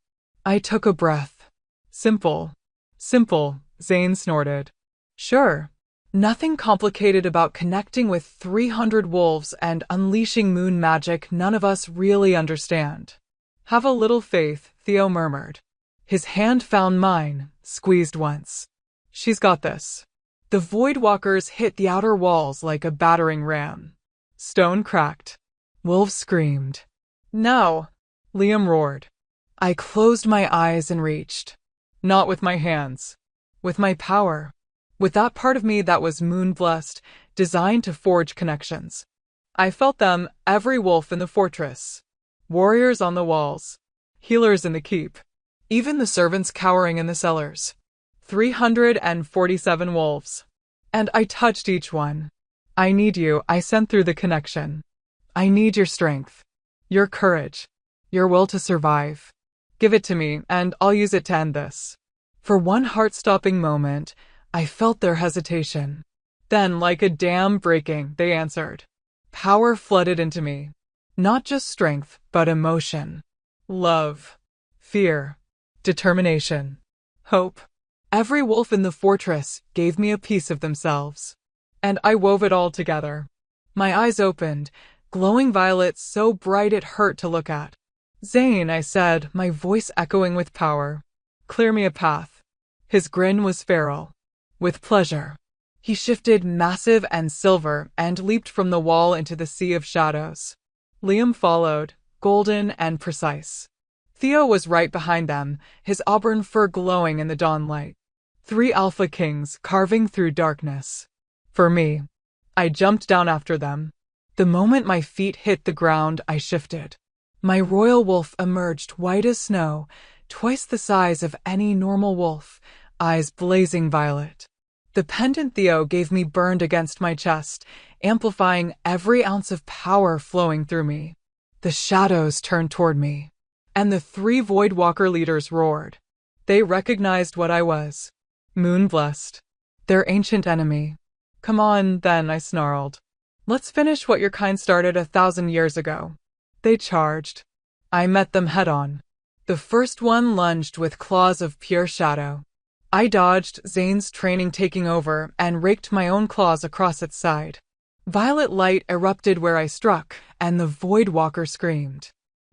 I took a breath. Simple. Simple, Zane snorted. Sure. Nothing complicated about connecting with 300 wolves and unleashing moon magic none of us really understand. Have a little faith, Theo murmured. His hand found mine, squeezed once. She's got this. The Voidwalkers hit the outer walls like a battering ram. Stone cracked. Wolves screamed. No! Liam roared. I closed my eyes and reached. Not with my hands. With my power. With that part of me that was moon-blessed, designed to forge connections. I felt them, every wolf in the fortress. Warriors on the walls. Healers in the keep. Even the servants cowering in the cellars. 347 wolves. And I touched each one. I need you, I sent through the connection. I need your strength. Your courage. Your will to survive. Give it to me, and I'll use it to end this. For one heart-stopping moment, I felt their hesitation. Then, like a dam breaking, they answered. Power flooded into me. Not just strength, but emotion. Love. Fear. Determination. Hope. Every wolf in the fortress gave me a piece of themselves. And I wove it all together. My eyes opened, glowing violets so bright it hurt to look at. Zane, I said, my voice echoing with power. Clear me a path. His grin was feral. With pleasure. He shifted massive and silver and leaped from the wall into the sea of shadows. Liam followed, golden and precise. Theo was right behind them, his auburn fur glowing in the dawn light. 3 alpha kings carving through darkness. For me. I jumped down after them. The moment my feet hit the ground, I shifted. My royal wolf emerged white as snow, twice the size of any normal wolf, eyes blazing violet. The pendant Theo gave me burned against my chest, amplifying every ounce of power flowing through me. The shadows turned toward me, and the three Voidwalker leaders roared. They recognized what I was. Moon-blessed. Their ancient enemy. Come on, then, I snarled. Let's finish what your kind started 1,000 years ago. They charged. I met them head-on. The first one lunged with claws of pure shadow. I dodged, Zane's training taking over, and raked my own claws across its side. Violet light erupted where I struck, and the Voidwalker screamed.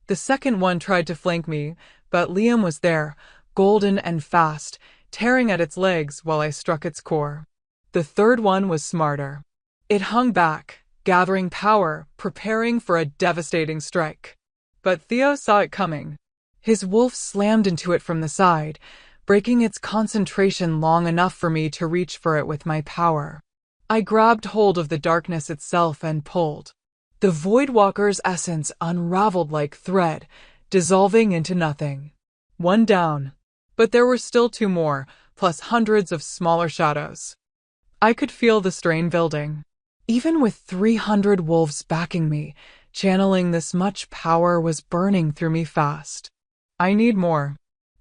The second one tried to flank me, but Liam was there, golden and fast, tearing at its legs while I struck its core. The third one was smarter. It hung back, gathering power, preparing for a devastating strike. But Theo saw it coming. His wolf slammed into it from the side, breaking its concentration long enough for me to reach for it with my power. I grabbed hold of the darkness itself and pulled. The Voidwalker's essence unraveled like thread, dissolving into nothing. One down. But there were still two more, plus hundreds of smaller shadows. I could feel the strain building. Even with 300 wolves backing me, channeling this much power was burning through me fast. I need more.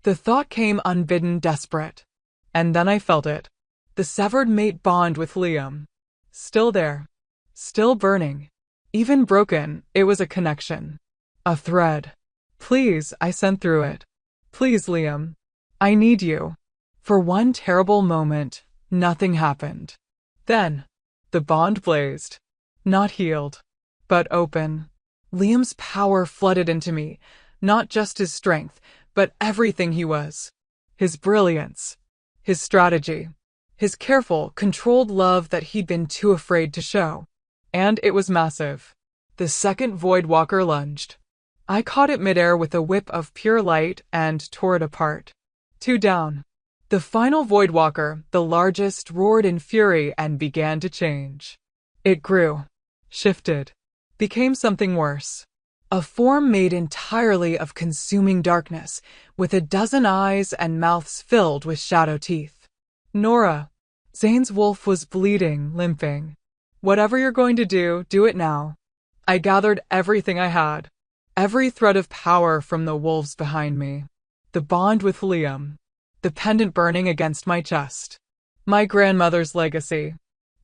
The thought came unbidden, desperate. And then I felt it. The severed mate bond with Liam. Still there. Still burning. Even broken, it was a connection. A thread. Please, I sent through it. Please, Liam. I need you. For one terrible moment, nothing happened. Then, the bond blazed. Not healed, but open. Liam's power flooded into me, not just his strength, but everything he was. His brilliance. His strategy. His careful, controlled love that he'd been too afraid to show. And it was massive. The second Voidwalker lunged. I caught it midair with a whip of pure light and tore it apart. Two down. The final Voidwalker, the largest, roared in fury and began to change. It grew, shifted, became something worse. A form made entirely of consuming darkness, with a dozen eyes and mouths filled with shadow teeth. Nora. Zane's wolf was bleeding, limping. Whatever you're going to do, do it now. I gathered everything I had. Every thread of power from the wolves behind me. The bond with Liam. The pendant burning against my chest. My grandmother's legacy.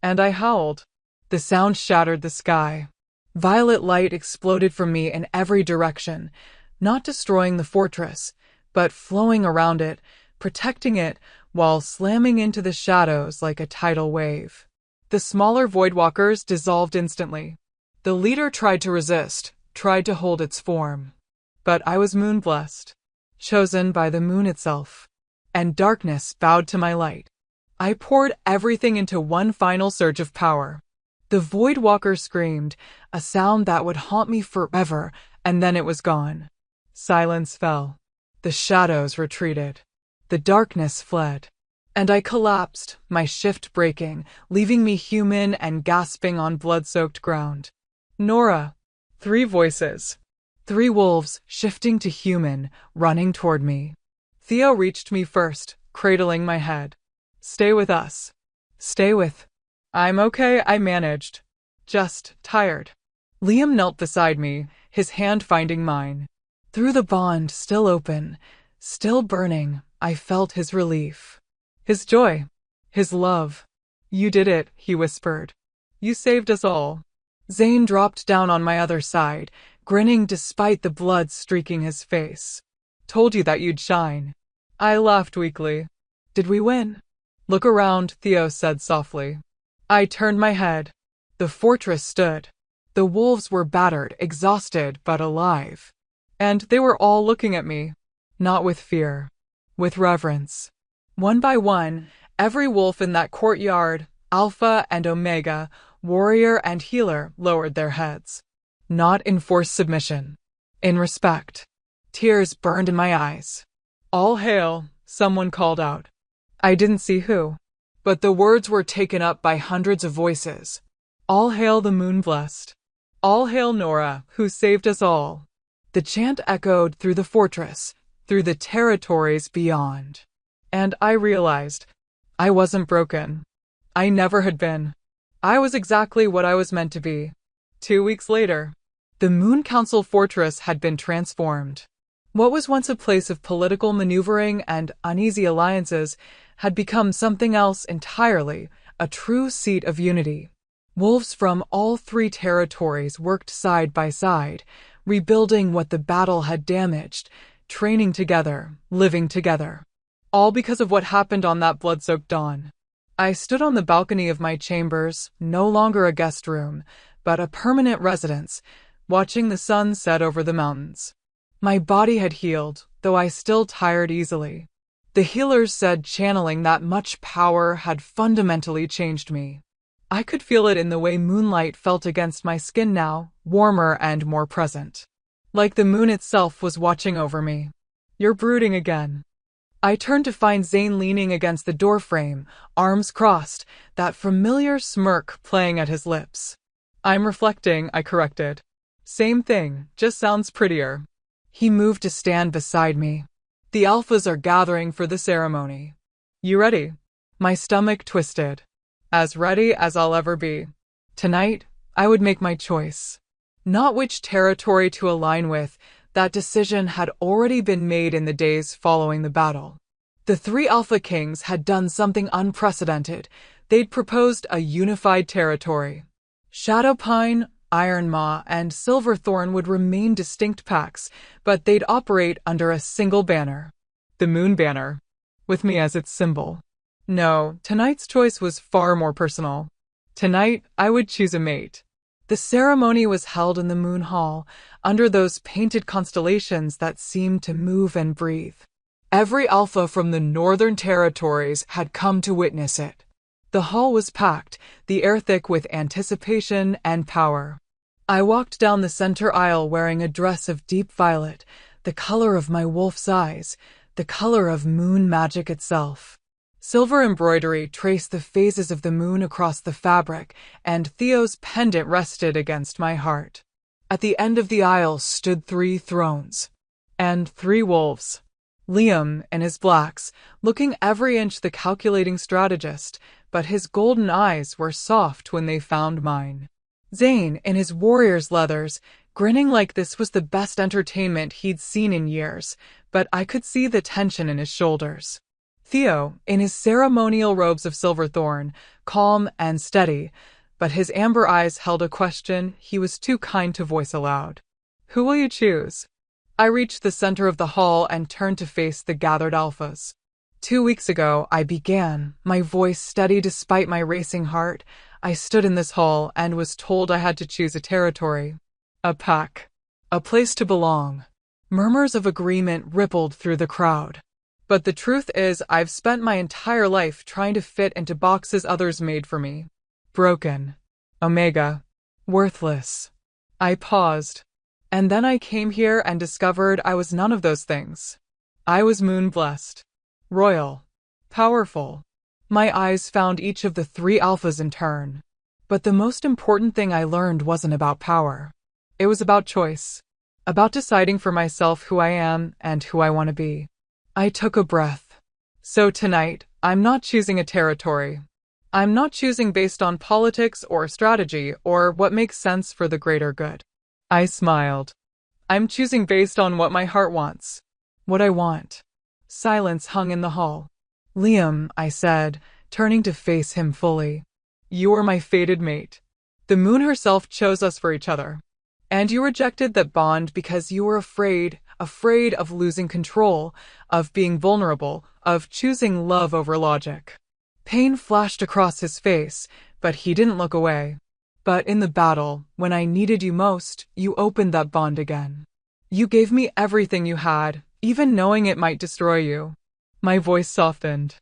And I howled. The sound shattered the sky. Violet light exploded from me in every direction, not destroying the fortress, but flowing around it, protecting it, while slamming into the shadows like a tidal wave. The smaller Voidwalkers dissolved instantly. The leader tried to resist, tried to hold its form. But I was moon-blessed, chosen by the moon itself. And darkness bowed to my light. I poured everything into one final surge of power. The Voidwalker screamed, a sound that would haunt me forever, and then it was gone. Silence fell. The shadows retreated. The darkness fled. And I collapsed, my shift breaking, leaving me human and gasping on blood-soaked ground. Nora. 3 voices. 3 wolves, shifting to human, running toward me. Theo reached me first, cradling my head. Stay with us. Stay with. I'm okay, I managed. Just tired. Liam knelt beside me, his hand finding mine. Through the bond still open, still burning, I felt his relief. His joy. His love. You did it, he whispered. You saved us all. Zane dropped down on my other side, grinning despite the blood streaking his face. Told you that you'd shine. I laughed weakly. Did we win? Look around, Theo said softly. I turned my head. The fortress stood. The wolves were battered, exhausted, but alive. And they were all looking at me. Not with fear. With reverence. One by one, every wolf in that courtyard, Alpha and Omega, warrior and healer, lowered their heads. Not in forced submission. In respect. Tears burned in my eyes. All hail, someone called out. I didn't see who. But the words were taken up by hundreds of voices. All hail the moon-blessed. All hail Nora, who saved us all. The chant echoed through the fortress, through the territories beyond. And I realized I wasn't broken. I never had been. I was exactly what I was meant to be. 2 weeks later, the Moon Council fortress had been transformed. What was once a place of political maneuvering and uneasy alliances had become something else entirely, a true seat of unity. Wolves from all three territories worked side by side, rebuilding what the battle had damaged, training together, living together. All because of what happened on that blood-soaked dawn. I stood on the balcony of my chambers, no longer a guest room, but a permanent residence, watching the sun set over the mountains. My body had healed, though I still tired easily. The healers said channeling that much power had fundamentally changed me. I could feel it in the way moonlight felt against my skin now, warmer and more present. Like the moon itself was watching over me. You're brooding again. I turned to find Zane leaning against the doorframe, arms crossed, that familiar smirk playing at his lips. I'm reflecting, I corrected. Same thing, just sounds prettier. He moved to stand beside me. The alphas are gathering for the ceremony. You ready? My stomach twisted. As ready as I'll ever be. Tonight, I would make my choice. Not which territory to align with. That decision had already been made in the days following the battle. The three Alpha Kings had done something unprecedented. They'd proposed a unified territory. Shadowpine, Ironmaw, and Silverthorn would remain distinct packs, but they'd operate under a single banner. The Moon Banner. With me as its symbol. No, tonight's choice was far more personal. Tonight, I would choose a mate. The ceremony was held in the Moon Hall, under those painted constellations that seemed to move and breathe. Every alpha from the northern territories had come to witness it. The hall was packed, the air thick with anticipation and power. I walked down the center aisle wearing a dress of deep violet, the color of my wolf's eyes, the color of moon magic itself. Silver embroidery traced the phases of the moon across the fabric, and Theo's pendant rested against my heart. At the end of the aisle stood 3 thrones. And 3 wolves. Liam, in his blacks, looking every inch the calculating strategist, but his golden eyes were soft when they found mine. Zane, in his warrior's leathers, grinning like this was the best entertainment he'd seen in years, but I could see the tension in his shoulders. Theo, in his ceremonial robes of Silverthorn, calm and steady, but his amber eyes held a question he was too kind to voice aloud. Who will you choose? I reached the center of the hall and turned to face the gathered alphas. 2 weeks ago, I began, my voice steady despite my racing heart. I stood in this hall and was told I had to choose a territory. A pack. A place to belong. Murmurs of agreement rippled through the crowd. But the truth is, I've spent my entire life trying to fit into boxes others made for me. Broken. Omega. Worthless. I paused. And then I came here and discovered I was none of those things. I was moon-blessed. Royal. Powerful. My eyes found each of the 3 alphas in turn. But the most important thing I learned wasn't about power. It was about choice. About deciding for myself who I am and who I want to be. I took a breath. So tonight, I'm not choosing a territory. I'm not choosing based on politics or strategy or what makes sense for the greater good. I smiled. I'm choosing based on what my heart wants. What I want. Silence hung in the hall. Liam, I said, turning to face him fully. You are my fated mate. The moon herself chose us for each other. And you rejected that bond because you were afraid of losing control, of being vulnerable, of choosing love over logic. Pain flashed across his face, but he didn't look away. But in the battle, when I needed you most, you opened that bond again. You gave me everything you had, even knowing it might destroy you. My voice softened.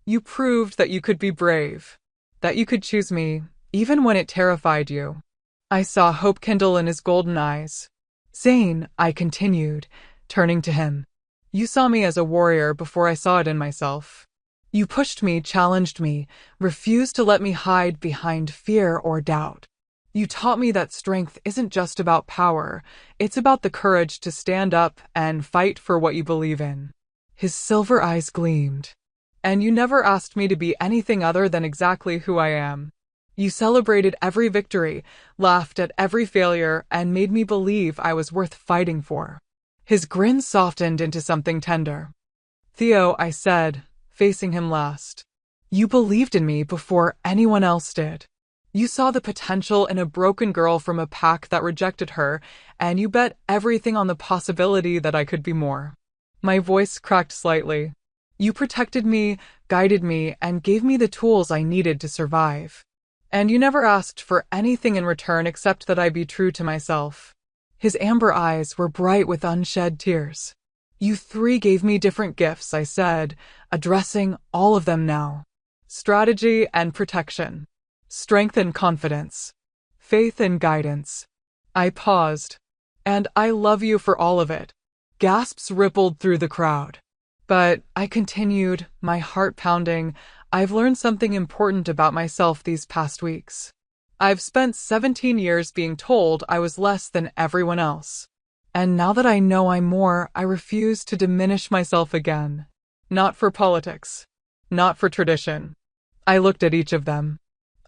You proved that you could be brave, that you could choose me, even when it terrified you. I saw hope kindle in his golden eyes. Zane, I continued, turning to him. You saw me as a warrior before I saw it in myself. You pushed me, challenged me, refused to let me hide behind fear or doubt. You taught me that strength isn't just about power, it's about the courage to stand up and fight for what you believe in. His silver eyes gleamed. And you never asked me to be anything other than exactly who I am. You celebrated every victory, laughed at every failure, and made me believe I was worth fighting for. His grin softened into something tender. Theo, I said, facing him last. You believed in me before anyone else did. You saw the potential in a broken girl from a pack that rejected her, and you bet everything on the possibility that I could be more. My voice cracked slightly. You protected me, guided me, and gave me the tools I needed to survive. And you never asked for anything in return except that I be true to myself. His amber eyes were bright with unshed tears. You three gave me different gifts, I said, addressing all of them now. Strategy and protection. Strength and confidence. Faith and guidance. I paused. And I love you for all of it. Gasps rippled through the crowd. But I continued, my heart pounding. I've learned something important about myself these past weeks. I've spent 17 years being told I was less than everyone else. And now that I know I'm more, I refuse to diminish myself again. Not for politics. Not for tradition. I looked at each of them.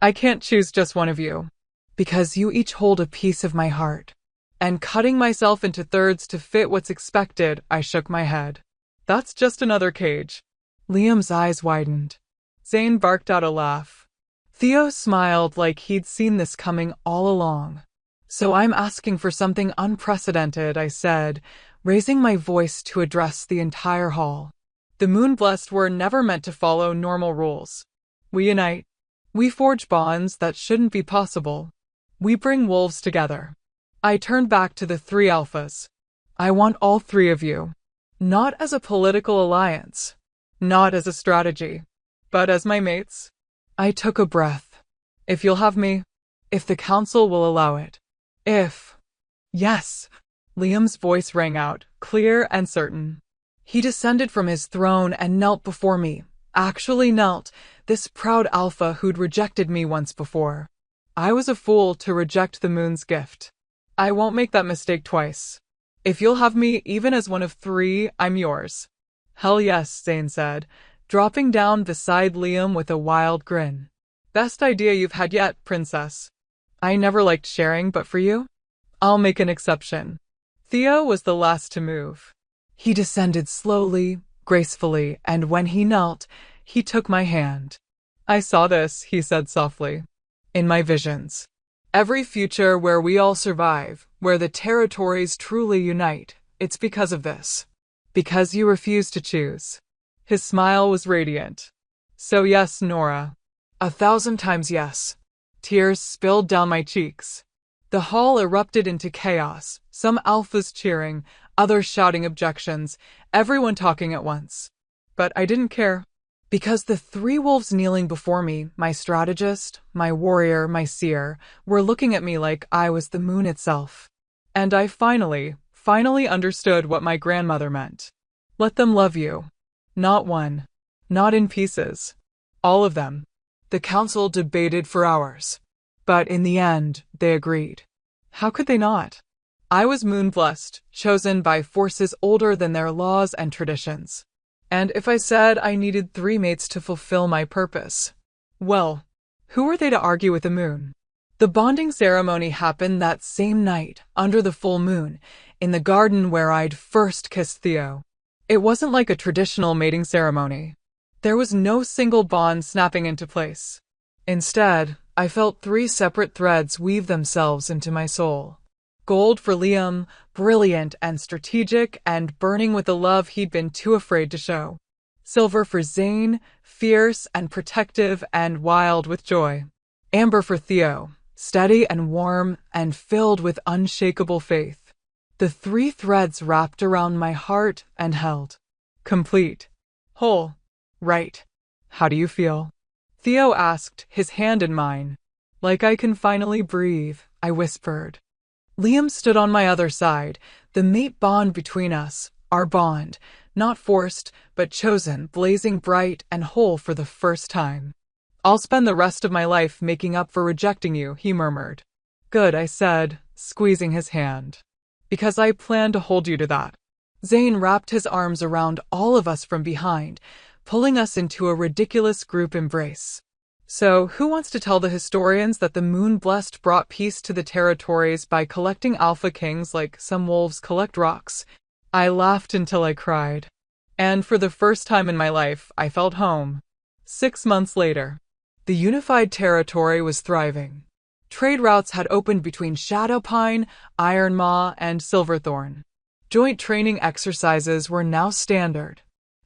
I can't choose just one of you. Because you each hold a piece of my heart. And cutting myself into thirds to fit what's expected, I shook my head. That's just another cage. Liam's eyes widened. Zane barked out a laugh. Theo smiled like he'd seen this coming all along. So I'm asking for something unprecedented, I said, raising my voice to address the entire hall. The Moon-Blessed were never meant to follow normal rules. We unite. We forge bonds that shouldn't be possible. We bring wolves together. I turned back to the three alphas. I want all three of you. Not as a political alliance. Not as a strategy. But as my mates. I took a breath. If you'll have me. If the council will allow it. If. Yes. Liam's voice rang out, clear and certain. He descended from his throne and knelt before me. Actually knelt, this proud alpha who'd rejected me once before. I was a fool to reject the moon's gift. I won't make that mistake twice. If you'll have me even as one of three, I'm yours. Hell yes, Zane said, dropping down beside Liam with a wild grin. Best idea you've had yet, princess. I never liked sharing, but for you? I'll make an exception. Theo was the last to move. He descended slowly, gracefully, and when he knelt, he took my hand. I saw this, he said softly. In my visions. Every future where we all survive, where the territories truly unite, it's because of this. Because you refuse to choose. His smile was radiant. So yes, Nora. 1,000 times yes. Tears spilled down my cheeks. The hall erupted into chaos, some alphas cheering, others shouting objections, everyone talking at once. But I didn't care. Because the three wolves kneeling before me, my strategist, my warrior, my seer, were looking at me like I was the moon itself. And I finally understood what my grandmother meant. Let them love you. Not one. Not in pieces. All of them. The council debated for hours. But in the end, they agreed. How could they not? I was moon-blessed, chosen by forces older than their laws and traditions. And if I said I needed three mates to fulfill my purpose, well, who were they to argue with the moon? The bonding ceremony happened that same night, under the full moon, in the garden where I'd first kissed Theo. It wasn't like a traditional mating ceremony. There was no single bond snapping into place. Instead, I felt three separate threads weave themselves into my soul. Gold for Liam, brilliant and strategic and burning with a love he'd been too afraid to show. Silver for Zane, fierce and protective and wild with joy. Amber for Theo, steady and warm and filled with unshakable faith. The three threads wrapped around my heart and held. Complete. Whole. Right. How do you feel? Theo asked, his hand in mine. Like I can finally breathe, I whispered. Liam stood on my other side, the mate bond between us, our bond, not forced, but chosen, blazing bright and whole for the first time. I'll spend the rest of my life making up for rejecting you, he murmured. Good, I said, squeezing his hand. Because I plan to hold you to that. Zane wrapped his arms around all of us from behind, pulling us into a ridiculous group embrace. So, who wants to tell the historians that the moon blessed brought peace to the territories by collecting alpha kings like some wolves collect rocks? I laughed until I cried. And for the first time in my life, I felt home. 6 months later, the unified territory was thriving. Trade routes had opened between Shadowpine, Ironmaw, and Silverthorn. Joint training exercises were now standard.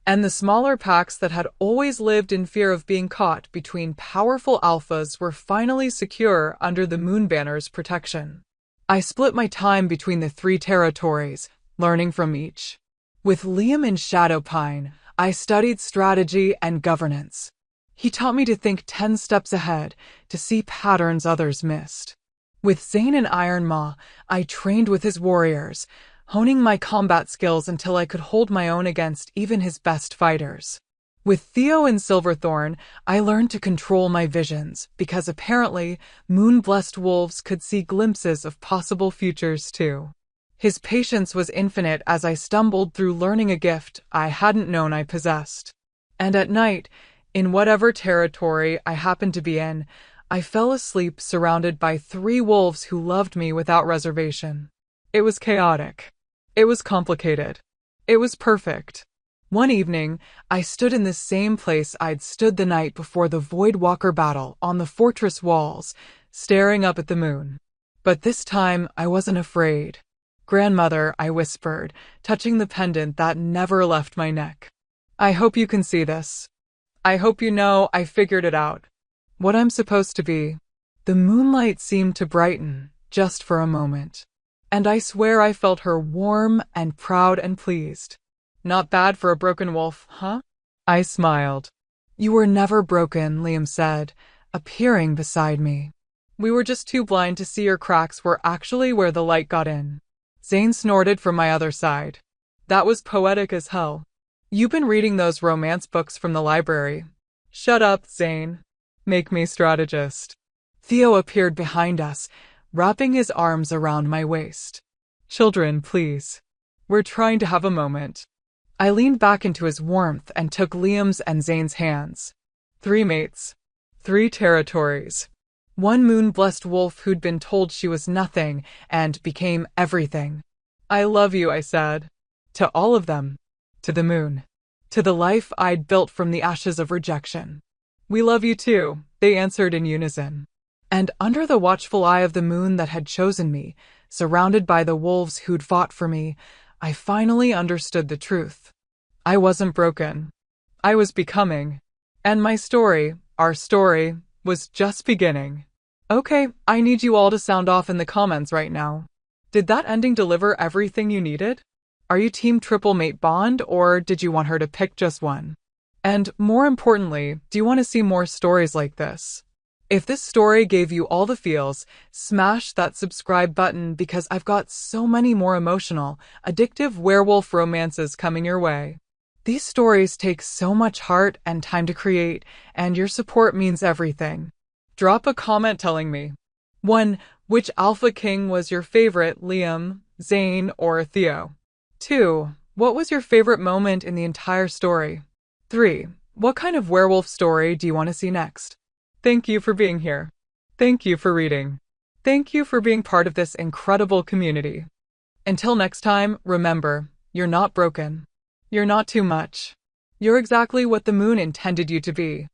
And the smaller packs that had always lived in fear of being caught between powerful alphas were finally secure under the Moonbanner's protection. I split my time between the 3 territories, learning from each. With Liam in Shadowpine, I studied strategy and governance. He taught me to think 10 steps ahead, to see patterns others missed. With Zane in Ironmaw, I trained with his warriors, honing my combat skills until I could hold my own against even his best fighters. With Theo in Silverthorn, I learned to control my visions, because apparently, moon-blessed wolves could see glimpses of possible futures too. His patience was infinite as I stumbled through learning a gift I hadn't known I possessed. And at night, in whatever territory I happened to be in, I fell asleep surrounded by 3 wolves who loved me without reservation. It was chaotic. It was complicated. It was perfect. One evening, I stood in the same place I'd stood the night before the Voidwalker battle on the fortress walls, staring up at the moon. But this time, I wasn't afraid. "Grandmother," I whispered, touching the pendant that never left my neck. "I hope you can see this. I hope you know I figured it out. What I'm supposed to be." The moonlight seemed to brighten, just for a moment. And I swear I felt her warm and proud and pleased. "Not bad for a broken wolf, huh?" I smiled. "You were never broken," Liam said, appearing beside me. "We were just too blind to see your cracks were actually where the light got in." Zane snorted from my other side. "That was poetic as hell. You've been reading those romance books from the library." "Shut up, Zane. Make me strategist." Theo appeared behind us, wrapping his arms around my waist. "Children, please. We're trying to have a moment." I leaned back into his warmth and took Liam's and Zane's hands. 3 mates. 3 territories. 1 moon-blessed wolf who'd been told she was nothing and became everything. "I love you," I said. To all of them. To the moon. To the life I'd built from the ashes of rejection. "We love you too," they answered in unison. And under the watchful eye of the moon that had chosen me, surrounded by the wolves who'd fought for me, I finally understood the truth. I wasn't broken. I was becoming. And my story, our story, was just beginning. Okay, I need you all to sound off in the comments right now. Did that ending deliver everything you needed? Are you team triple mate bond, or did you want her to pick just one? And more importantly, do you want to see more stories like this? If this story gave you all the feels, smash that subscribe button because I've got so many more emotional, addictive werewolf romances coming your way. These stories take so much heart and time to create, and your support means everything. Drop a comment telling me. 1. Which Alpha King was your favorite, Liam, Zane, or Theo? 2. What was your favorite moment in the entire story? 3. What kind of werewolf story do you want to see next? Thank you for being here. Thank you for reading. Thank you for being part of this incredible community. Until next time, remember, you're not broken. You're not too much. You're exactly what the moon intended you to be.